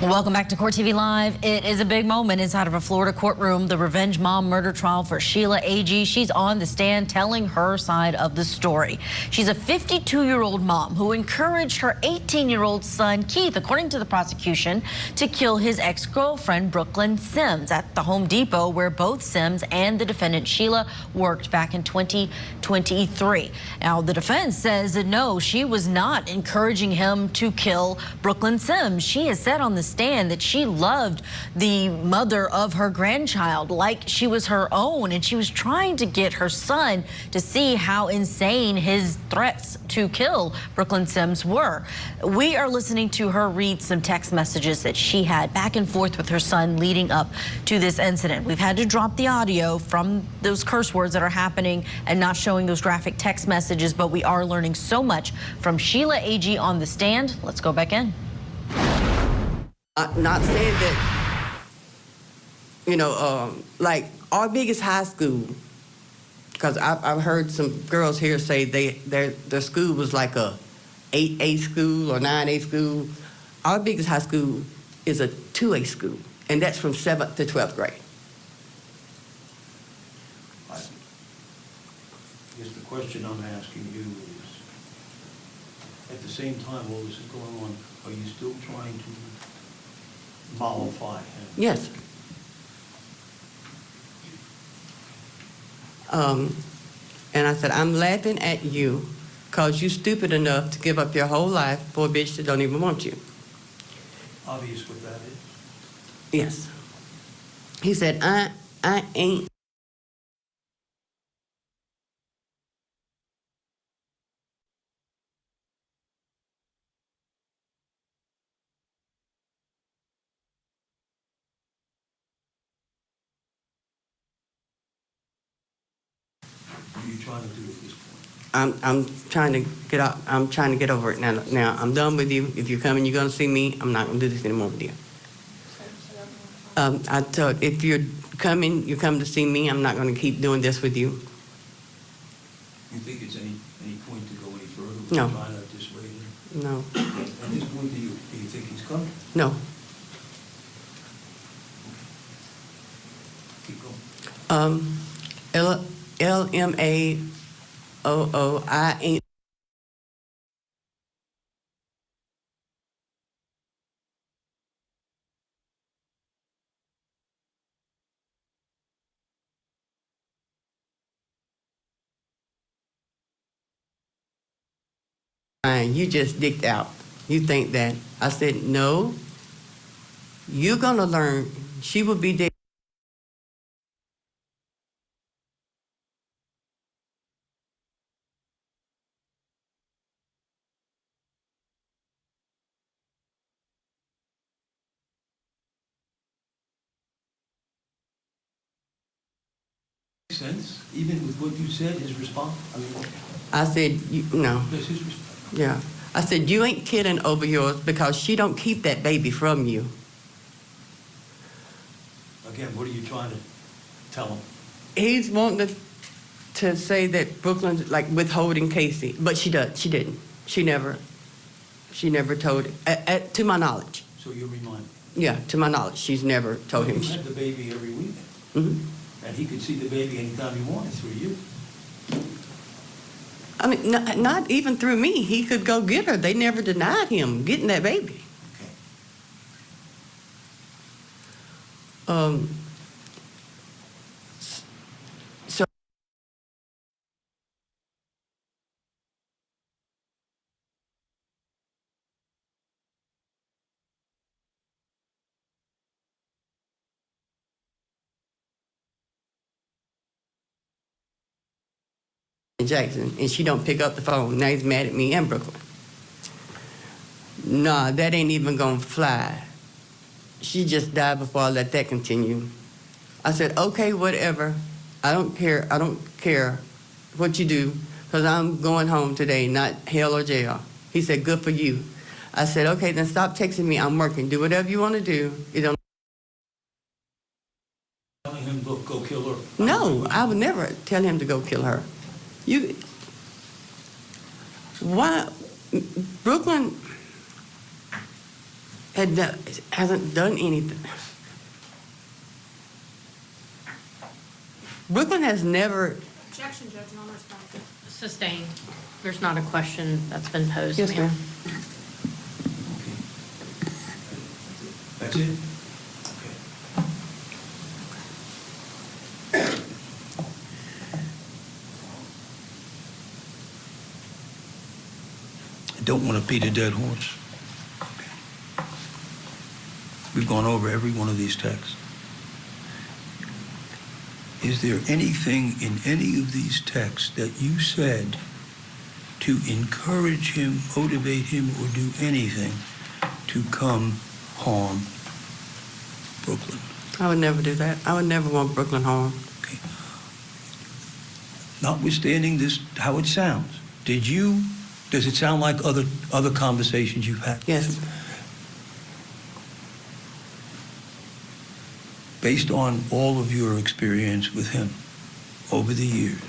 Welcome back to Court TV Live. It is a big moment inside of a Florida courtroom, the revenge mom murder trial for Sheila Agee. She's on the stand telling her side of the story. She's a 52-year-old mom who encouraged her 18-year-old son, Keith, according to the prosecution, to kill his ex-girlfriend, Brooklyn Sims, at the Home Depot where both Sims and the defendant, Sheila, worked back in 2023. Now, the defense says that no, she was not encouraging him to kill Brooklyn Sims. She has said on the stand that she loved the mother of her grandchild like she was her own, and she was trying to get her son to see how insane his threats to kill Brooklyn Sims were. We are listening to her read some text messages that she had back and forth with her son leading up to this incident. We've had to drop the audio from those curse words that are happening and not showing those graphic text messages, but we are learning so much from Sheila Agee on the stand. Let's go back in. Not saying that, you know, like our biggest high school, because I've heard some girls here say their school was like a 8A school or 9A school. Our biggest high school is a 2A school, and that's from 7th to 12th grade. I guess the question I'm asking you is, at the same time while this is going on, are you still trying to mollify him? Yes. And I said, I'm laughing at you because you're stupid enough to give up your whole life for a bitch that don't even want you. Obvious what that is? Yes. He said, I ain't. What are you trying to do at this point? I'm trying to get out. I'm trying to get over it now. Now I'm done with you. If you're coming, you're gonna see me. I'm not gonna do this anymore with you. I told if you're coming, you come to see me. I'm not gonna keep doing this with you. You think it's any point to go any further with No. the trial at this rate? No. At this point, do you think he's coming? No. Keep going. LMAOO. I ain't. You just dicked out. You think that. I said, no. You're going to learn. She will be dead. Sense, even with what you said, his response? I mean, I said, no. that's his response. Yeah. I said, you ain't kidding over yours because she don't keep that baby from you. Again, what are you trying to tell him? He's wanting to say that Brooklyn's like withholding Casey, but she didn't. She never told it, to my knowledge. So you remind him. Yeah, to my knowledge, she's never told him. You had the baby every weekend. Mm-hmm. And he could see the baby anytime he wanted through you. I mean, not even through me. He could go get her. They never denied him getting that baby. Okay. So Jackson, and she don't pick up the phone. Now he's mad at me and Brooklyn. Nah, that ain't even gonna fly. She just died before I let that continue. I said, okay, whatever. I don't care what you do, because I'm going home today, not hell or jail. He said, good for you. I said, okay, then stop texting me. I'm working. Do whatever you want to do. You don't. Telling him, look, go kill her. No, I would never tell him to go kill her. Why? Brooklyn hasn't done anything. Brooklyn has never. Objection, Judge, non-responsive. Sustained. There's not a question that's been posed. Yes, ma'am. That's it? I don't want to beat a dead horse. We've gone over every one of these texts. Is there anything in any of these texts that you said to encourage him, motivate him, or do anything to come harm Brooklyn? I would never do that. I would never want Brooklyn harmed. Okay. Notwithstanding this, how it sounds, does it sound like other conversations you've had? Yes. Based on all of your experience with him over the years,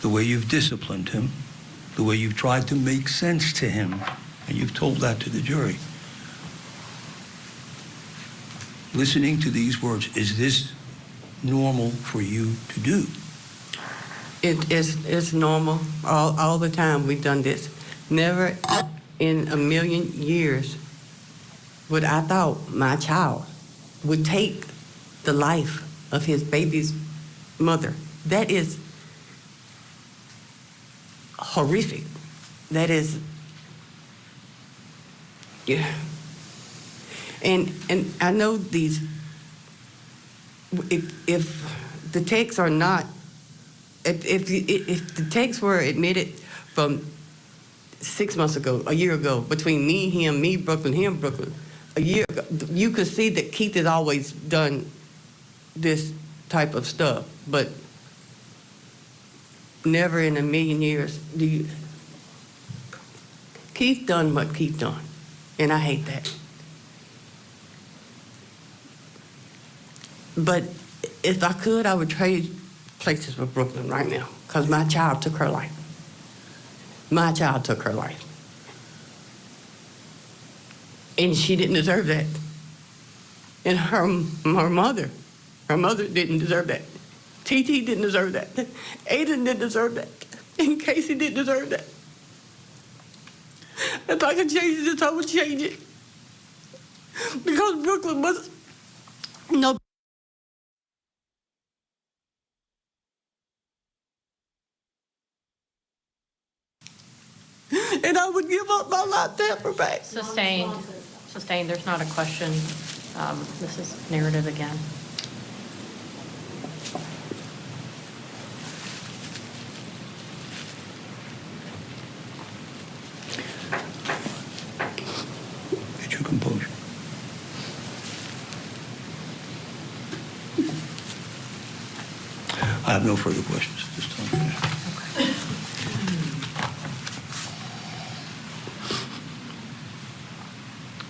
the way you've disciplined him, the way you've tried to make sense to him, and you've told that to the jury. Listening to these words, is this normal for you to do? It's normal. All the time we've done this. Never in a million years would I thought my child would take the life of his baby's mother. That is horrific. That is, yeah. And I know these, if the texts are not, if the texts were admitted from 6 months ago, a year ago, between me, him, Brooklyn, a year ago, you could see that Keith has always done this type of stuff. But never in a million years do you. Keith done what Keith done, and I hate that. But if I could, I would trade places with Brooklyn right now, because my child took her life. My child took her life. And she didn't deserve that. And her mother didn't deserve that. TT didn't deserve that. Aiden didn't deserve that. And Casey didn't deserve that. If I could change this, I would change it. Because Brooklyn was no. And I would give up my life to have her back. Sustained. Sustained. There's not a question. This is narrative again. Get your composure. I have no further questions at this time.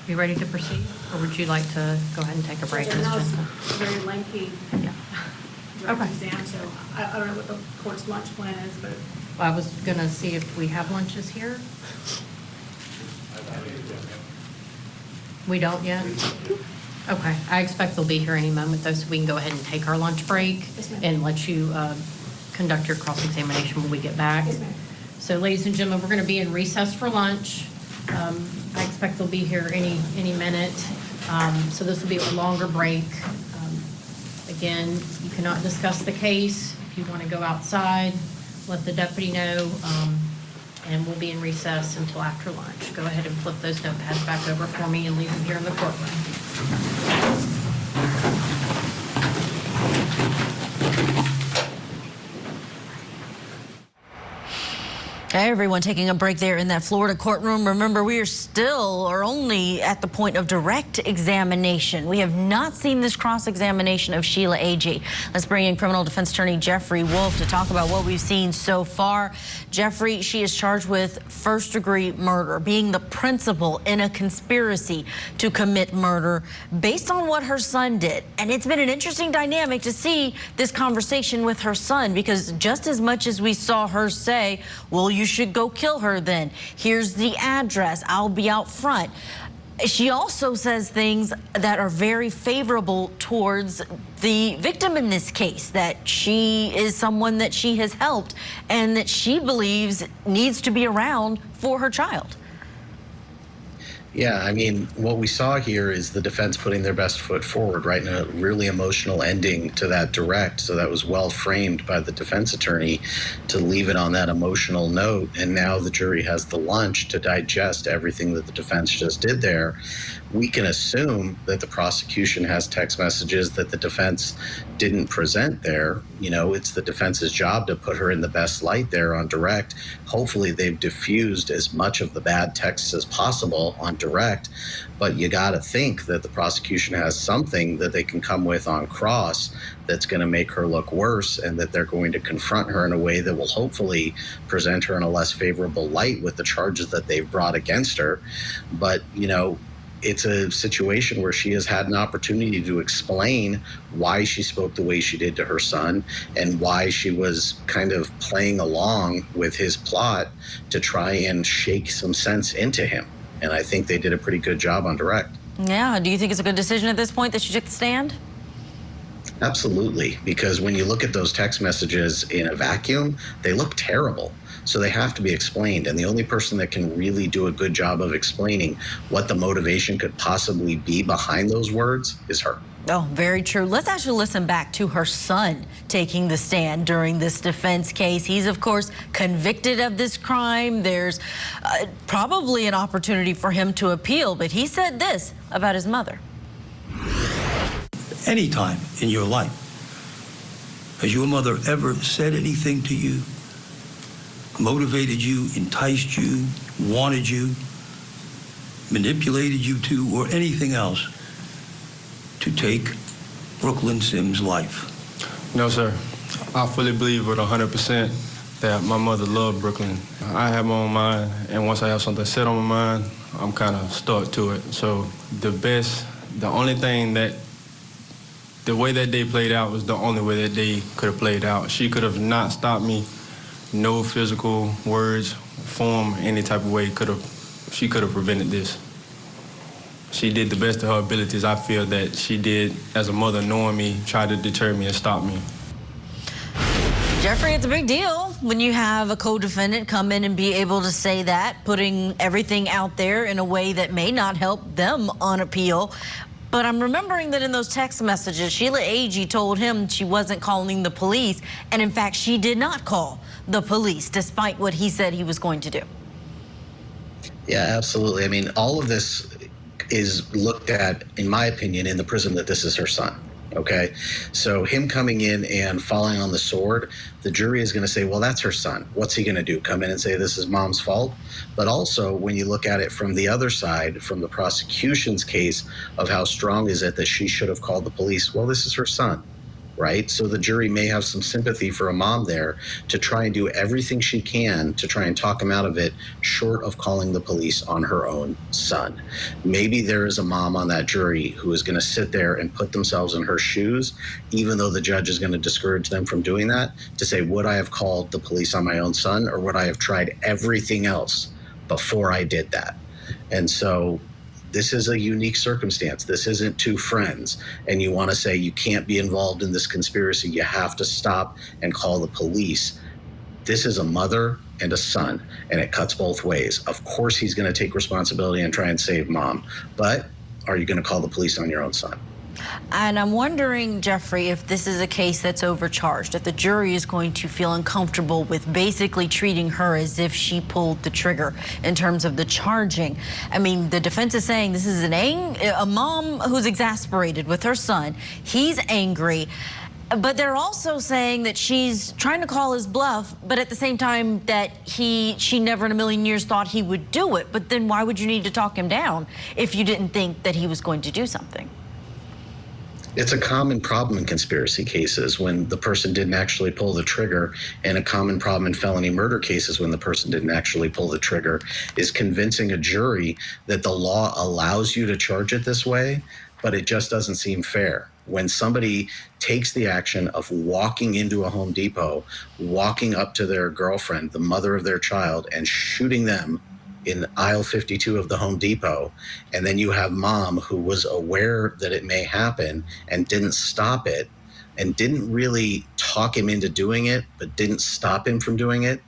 You ready to proceed, or would you like to go ahead and take a break? That was Ms. a very lengthy direct Okay. exam, so I don't know what the court's lunch plan is, but I was going to see if we have lunches here. We don't yet? Okay. I expect they'll be here any moment, though, so we can go ahead and take our lunch break and let you conduct your cross-examination when we get back. So, ladies and gentlemen, we're going to be in recess for lunch. I expect they'll be here any minute. So this will be a longer break. Again, you cannot discuss the case. If you want to go outside, let the deputy know, and we'll be in recess until after lunch. Go ahead and flip those notepads back over for me and leave them here in the courtroom. Hey, everyone, taking a break there in that Florida courtroom. Remember, we are still or only at the point of direct examination. We have not seen this cross-examination of Sheila Agee. Let's bring in criminal defense attorney Jeffrey Wolf to talk about what we've seen so far. Jeffrey, she is charged with first-degree murder, being the principal in a conspiracy to commit murder based on what her son did. And it's been an interesting dynamic to see this conversation with her son, because just as much as we saw her say, well, you should go kill her then. Here's the address. I'll be out front. She also says things that are very favorable towards the victim in this case, that she is someone that she has helped and that she believes needs to be around for her child. Yeah, I mean, what we saw here is the defense putting their best foot forward, right? And a really emotional ending to that direct. So that was well framed by the defense attorney to leave it on that emotional note. And now the jury has the lunch to digest everything that the defense just did there. We can assume that the prosecution has text messages that the defense didn't present there. You know, it's the defense's job to put her in the best light there on direct. Hopefully they've diffused as much of the bad texts as possible on direct, but you got to think that the prosecution has something that they can come with on cross that's going to make her look worse, and that they're going to confront her in a way that will hopefully present her in a less favorable light with the charges that they've brought against her. But, you know, it's a situation where she has had an opportunity to explain why she spoke the way she did to her son and why she was kind of playing along with his plot to try and shake some sense into him. And I think they did a pretty good job on direct. Yeah, do you think it's a good decision at this point that she took the stand? Absolutely, because when you look at those text messages in a vacuum, they look terrible. So they have to be explained. And the only person that can really do a good job of explaining what the motivation could possibly be behind those words is her. Oh, very true. Let's actually listen back to her son taking the stand during this defense case. He's, of course, convicted of this crime. There's probably an opportunity for him to appeal, but he said this about his mother. Any time in your life, has your mother ever said anything to you, motivated you, enticed you, wanted you, manipulated you to, or anything else to take Brooklyn Sims' life? No, sir. I fully believe it 100%. that my mother loved Brooklyn. I have my own mind, and once I have something set on my mind, I'm kind of stuck to it. So the only thing that, the way that day played out was the only way that day could have played out. She could have not stopped me. No physical words, form, any type of way she could have prevented this. She did the best of her abilities. I feel that she did, as a mother, knowing me, tried to deter me and stop me. Jeffrey, it's a big deal when you have a co-defendant come in and be able to say that, putting everything out there in a way that may not help them on appeal. But I'm remembering that in those text messages, Sheila Agee told him she wasn't calling the police. And in fact, she did not call the police, despite what he said he was going to do. Yeah, absolutely. I mean, all of this is looked at, in my opinion, in the prism that this is her son. Okay, so him coming in and falling on the sword, the jury is going to say, well, that's her son. What's he going to do? Come in and say this is mom's fault? But also, when you look at it from the other side, from the prosecution's case of how strong is it that she should have called the police? Well, this is her son, right? So the jury may have some sympathy for a mom there to try and do everything she can to try and talk him out of it, short of calling the police on her own son. Maybe there is a mom on that jury who is going to sit there and put themselves in her shoes, even though the judge is going to discourage them from doing that, to say, would I have called the police on my own son, or would I have tried everything else before I did that? And so this is a unique circumstance. This isn't two friends, and you want to say you can't be involved in this conspiracy. You have to stop and call the police. This is a mother and a son, and it cuts both ways. Of course, he's going to take responsibility and try and save mom, but are you going to call the police on your own son? And I'm wondering, Jeffrey, if this is a case that's overcharged, if the jury is going to feel uncomfortable with basically treating her as if she pulled the trigger in terms of the charging. I mean, the defense is saying this is a mom who's exasperated with her son. He's angry. But they're also saying that she's trying to call his bluff, but at the same time that she never in a million years thought he would do it. But then why would you need to talk him down if you didn't think that he was going to do something? It's a common problem in conspiracy cases when the person didn't actually pull the trigger, and a common problem in felony murder cases when the person didn't actually pull the trigger is convincing a jury that the law allows you to charge it this way, but it just doesn't seem fair. When somebody takes the action of walking into a Home Depot, walking up to their girlfriend, the mother of their child, and shooting them in aisle 52 of the Home Depot, and then you have mom who was aware that it may happen and didn't stop it, and didn't really talk him into doing it, but didn't stop him from doing it.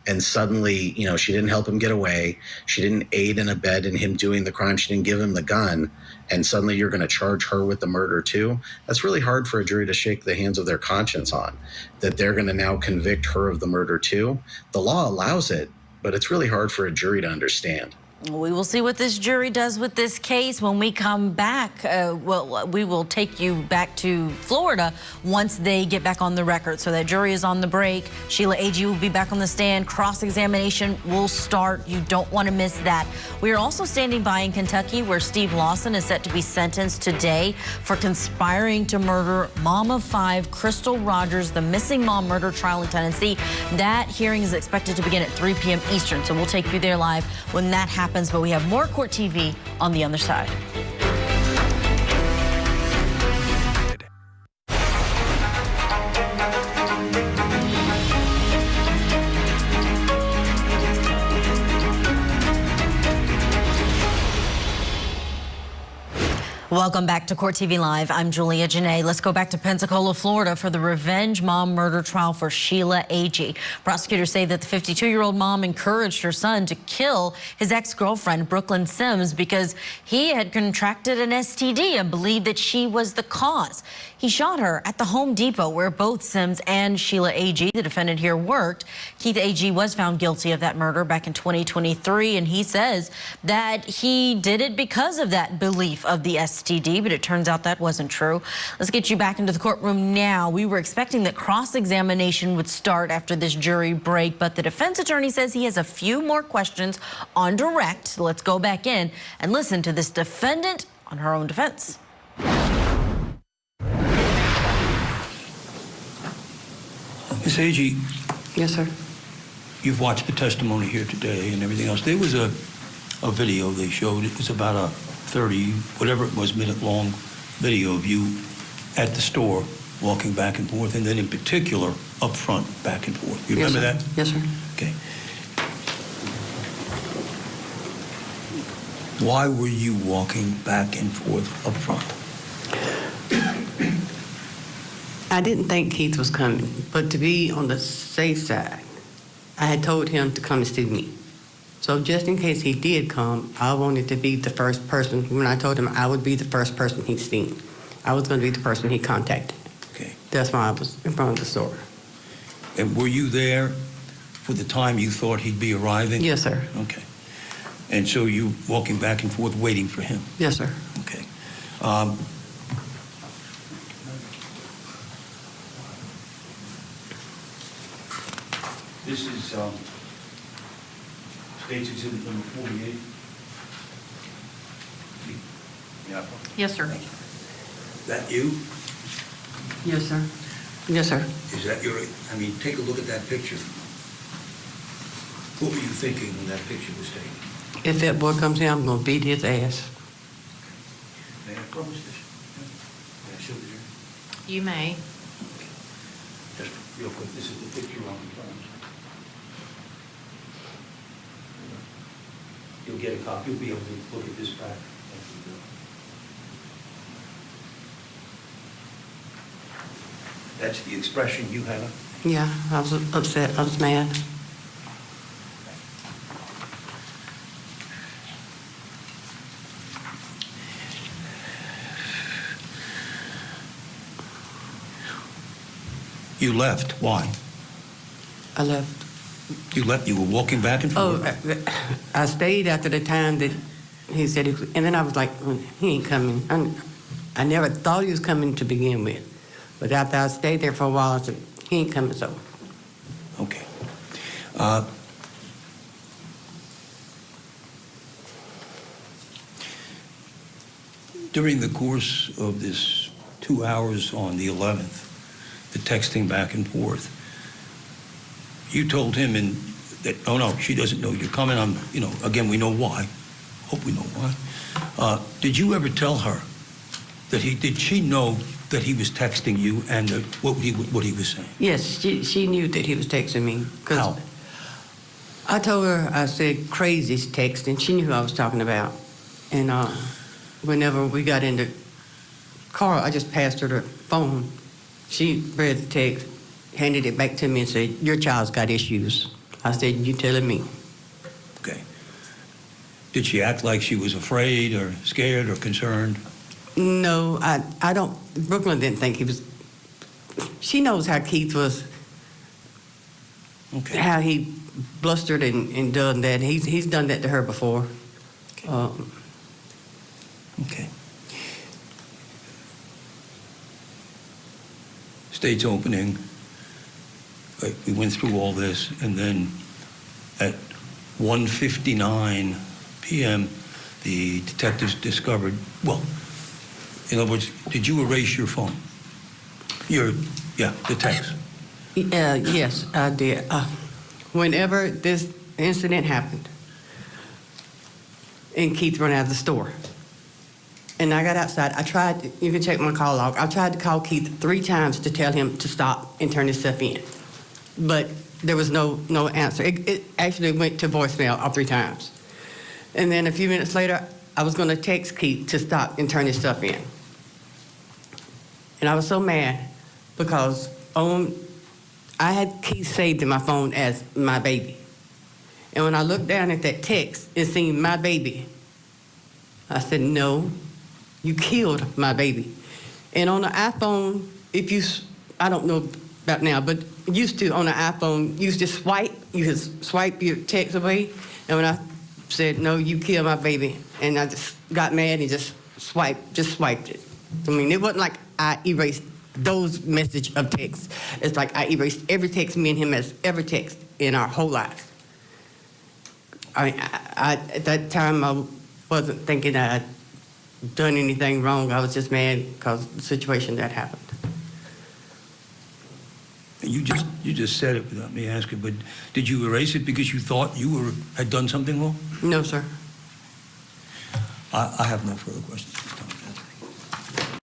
And suddenly, you know, she didn't help him get away. She didn't aid and abet in him doing the crime. She didn't give him the gun. And suddenly you're going to charge her with the murder too. That's really hard for a jury to shake the hands of their conscience on, that they're going to now convict her of the murder too. The law allows it, but it's really hard for a jury to understand. We will see what this jury does with this case. When we come back, we will take you back to Florida once they get back on the record. So that jury is on the break. Sheila Agee will be back on the stand. Cross-examination will start. You don't want to miss that. We are also standing by in Kentucky, where Steve Lawson is set to be sentenced today for conspiring to murder mom of 5, Crystal Rogers, the missing mom murder trial in Tennessee. That hearing is expected to begin at 3 p.m. Eastern. So we'll take you there live when that happens. But we have more Court TV on the other side. Welcome back to Court TV Live. I'm Julia Janae. Let's go back to Pensacola, Florida for the revenge mom murder trial for Sheila Agee. Prosecutors say that the 52-year-old mom encouraged her son to kill his ex-girlfriend, Brooklyn Sims, because he had contracted an STD and believed that she was the cause. He shot her at the Home Depot where both Sims and Sheila Agee, the defendant here, worked. Keith Agee was found guilty of that murder back in 2023, and he says that he did it because of that belief of the STD, but it turns out that wasn't true. Let's get you back into the courtroom now. We were expecting that cross-examination would start after this jury break, but the defense attorney says he has a few more questions on direct. So let's go back in and listen to this defendant on her own defense. Miss Agee. Yes, sir. you've watched the testimony here today and everything else. There was a video they showed. It was about a 30, whatever it was, minute-long video of you at the store walking back and forth, and then in particular up front, back and forth. You remember that? Yes, sir. Okay. Why were you walking back and forth up front? I didn't think Keith was coming, but to be on the safe side, I had told him to come and see me. So just in case he did come, I wanted to be the first person. When I told him I would be the first person he'd seen, I was going to be the person he contacted. Okay. That's why I was in front of the store. And were you there for the time you thought he'd be arriving? Yes, sir. Okay. And so you walking back and forth waiting for him? Yes, sir. Okay. This is State's Exhibit number 48. Yeah. Yes, sir. That you? Yes, sir. Yes, sir. Is that your, I mean, take a look at that picture. What were you thinking when that picture was taken? If that boy comes in, I'm going to beat his ass. May I promise this? May I show it here? You may. Just real quick, this is the picture on the phone. You'll get a copy. You'll be able to look at this back. That's the expression you had. Yeah, I was upset. I was mad. You left. Why? I left. You left. You were walking back and forth. Oh, I stayed after the time that he said, and then I was like, he ain't coming. I never thought he was coming to begin with. But after I stayed there for a while, I said, he ain't coming, so. Okay. During the course of this 2 hours on the 11th, the texting back and forth, you told him that, oh no, she doesn't know you're coming. Again, we know why. Hope we know why. Did you ever tell her that did she know that he was texting you and what he was saying? Yes, she knew that he was texting me. How? I told her, I said, crazy text, and she knew who I was talking about. And whenever we got in the car, I just passed her the phone. She read the text, handed it back to me and said, your child's got issues. I said, you telling me. Okay. Did she act like she was afraid or scared or concerned? No, I don't. Brooklyn didn't think he was. She knows how Keith was. Okay. How he blustered and done that. He's done that to her before. Okay. State's opening. We went through all this, and then at 1:59 p.m., the detectives discovered, well, in other words, did you erase your phone? The text. Yes, I did. Whenever this incident happened, and Keith ran out of the store, and I got outside, you can check my call log, I tried to call Keith 3 times to tell him to stop and turn his stuff in. But there was no answer. It actually went to voicemail all 3 times. And then a few minutes later, I was going to text Keith to stop and turn his stuff in. And I was so mad because I had Keith saved in my phone as my baby. And when I looked down at that text and seen my baby, I said, no, you killed my baby. And on the iPhone, I don't know about now, but used to, on an iPhone, you could swipe your text away. And when I said, no, you killed my baby, and I just got mad and just swiped it. I mean, it wasn't like I erased those message of texts. It's like I erased every text me and him has ever texted in our whole lives. I mean, at that time, I wasn't thinking I had done anything wrong. I was just mad because of the situation that happened. And you just said it without me asking, but did you erase it because you thought you had done something wrong? No, sir. I have no further questions at this time.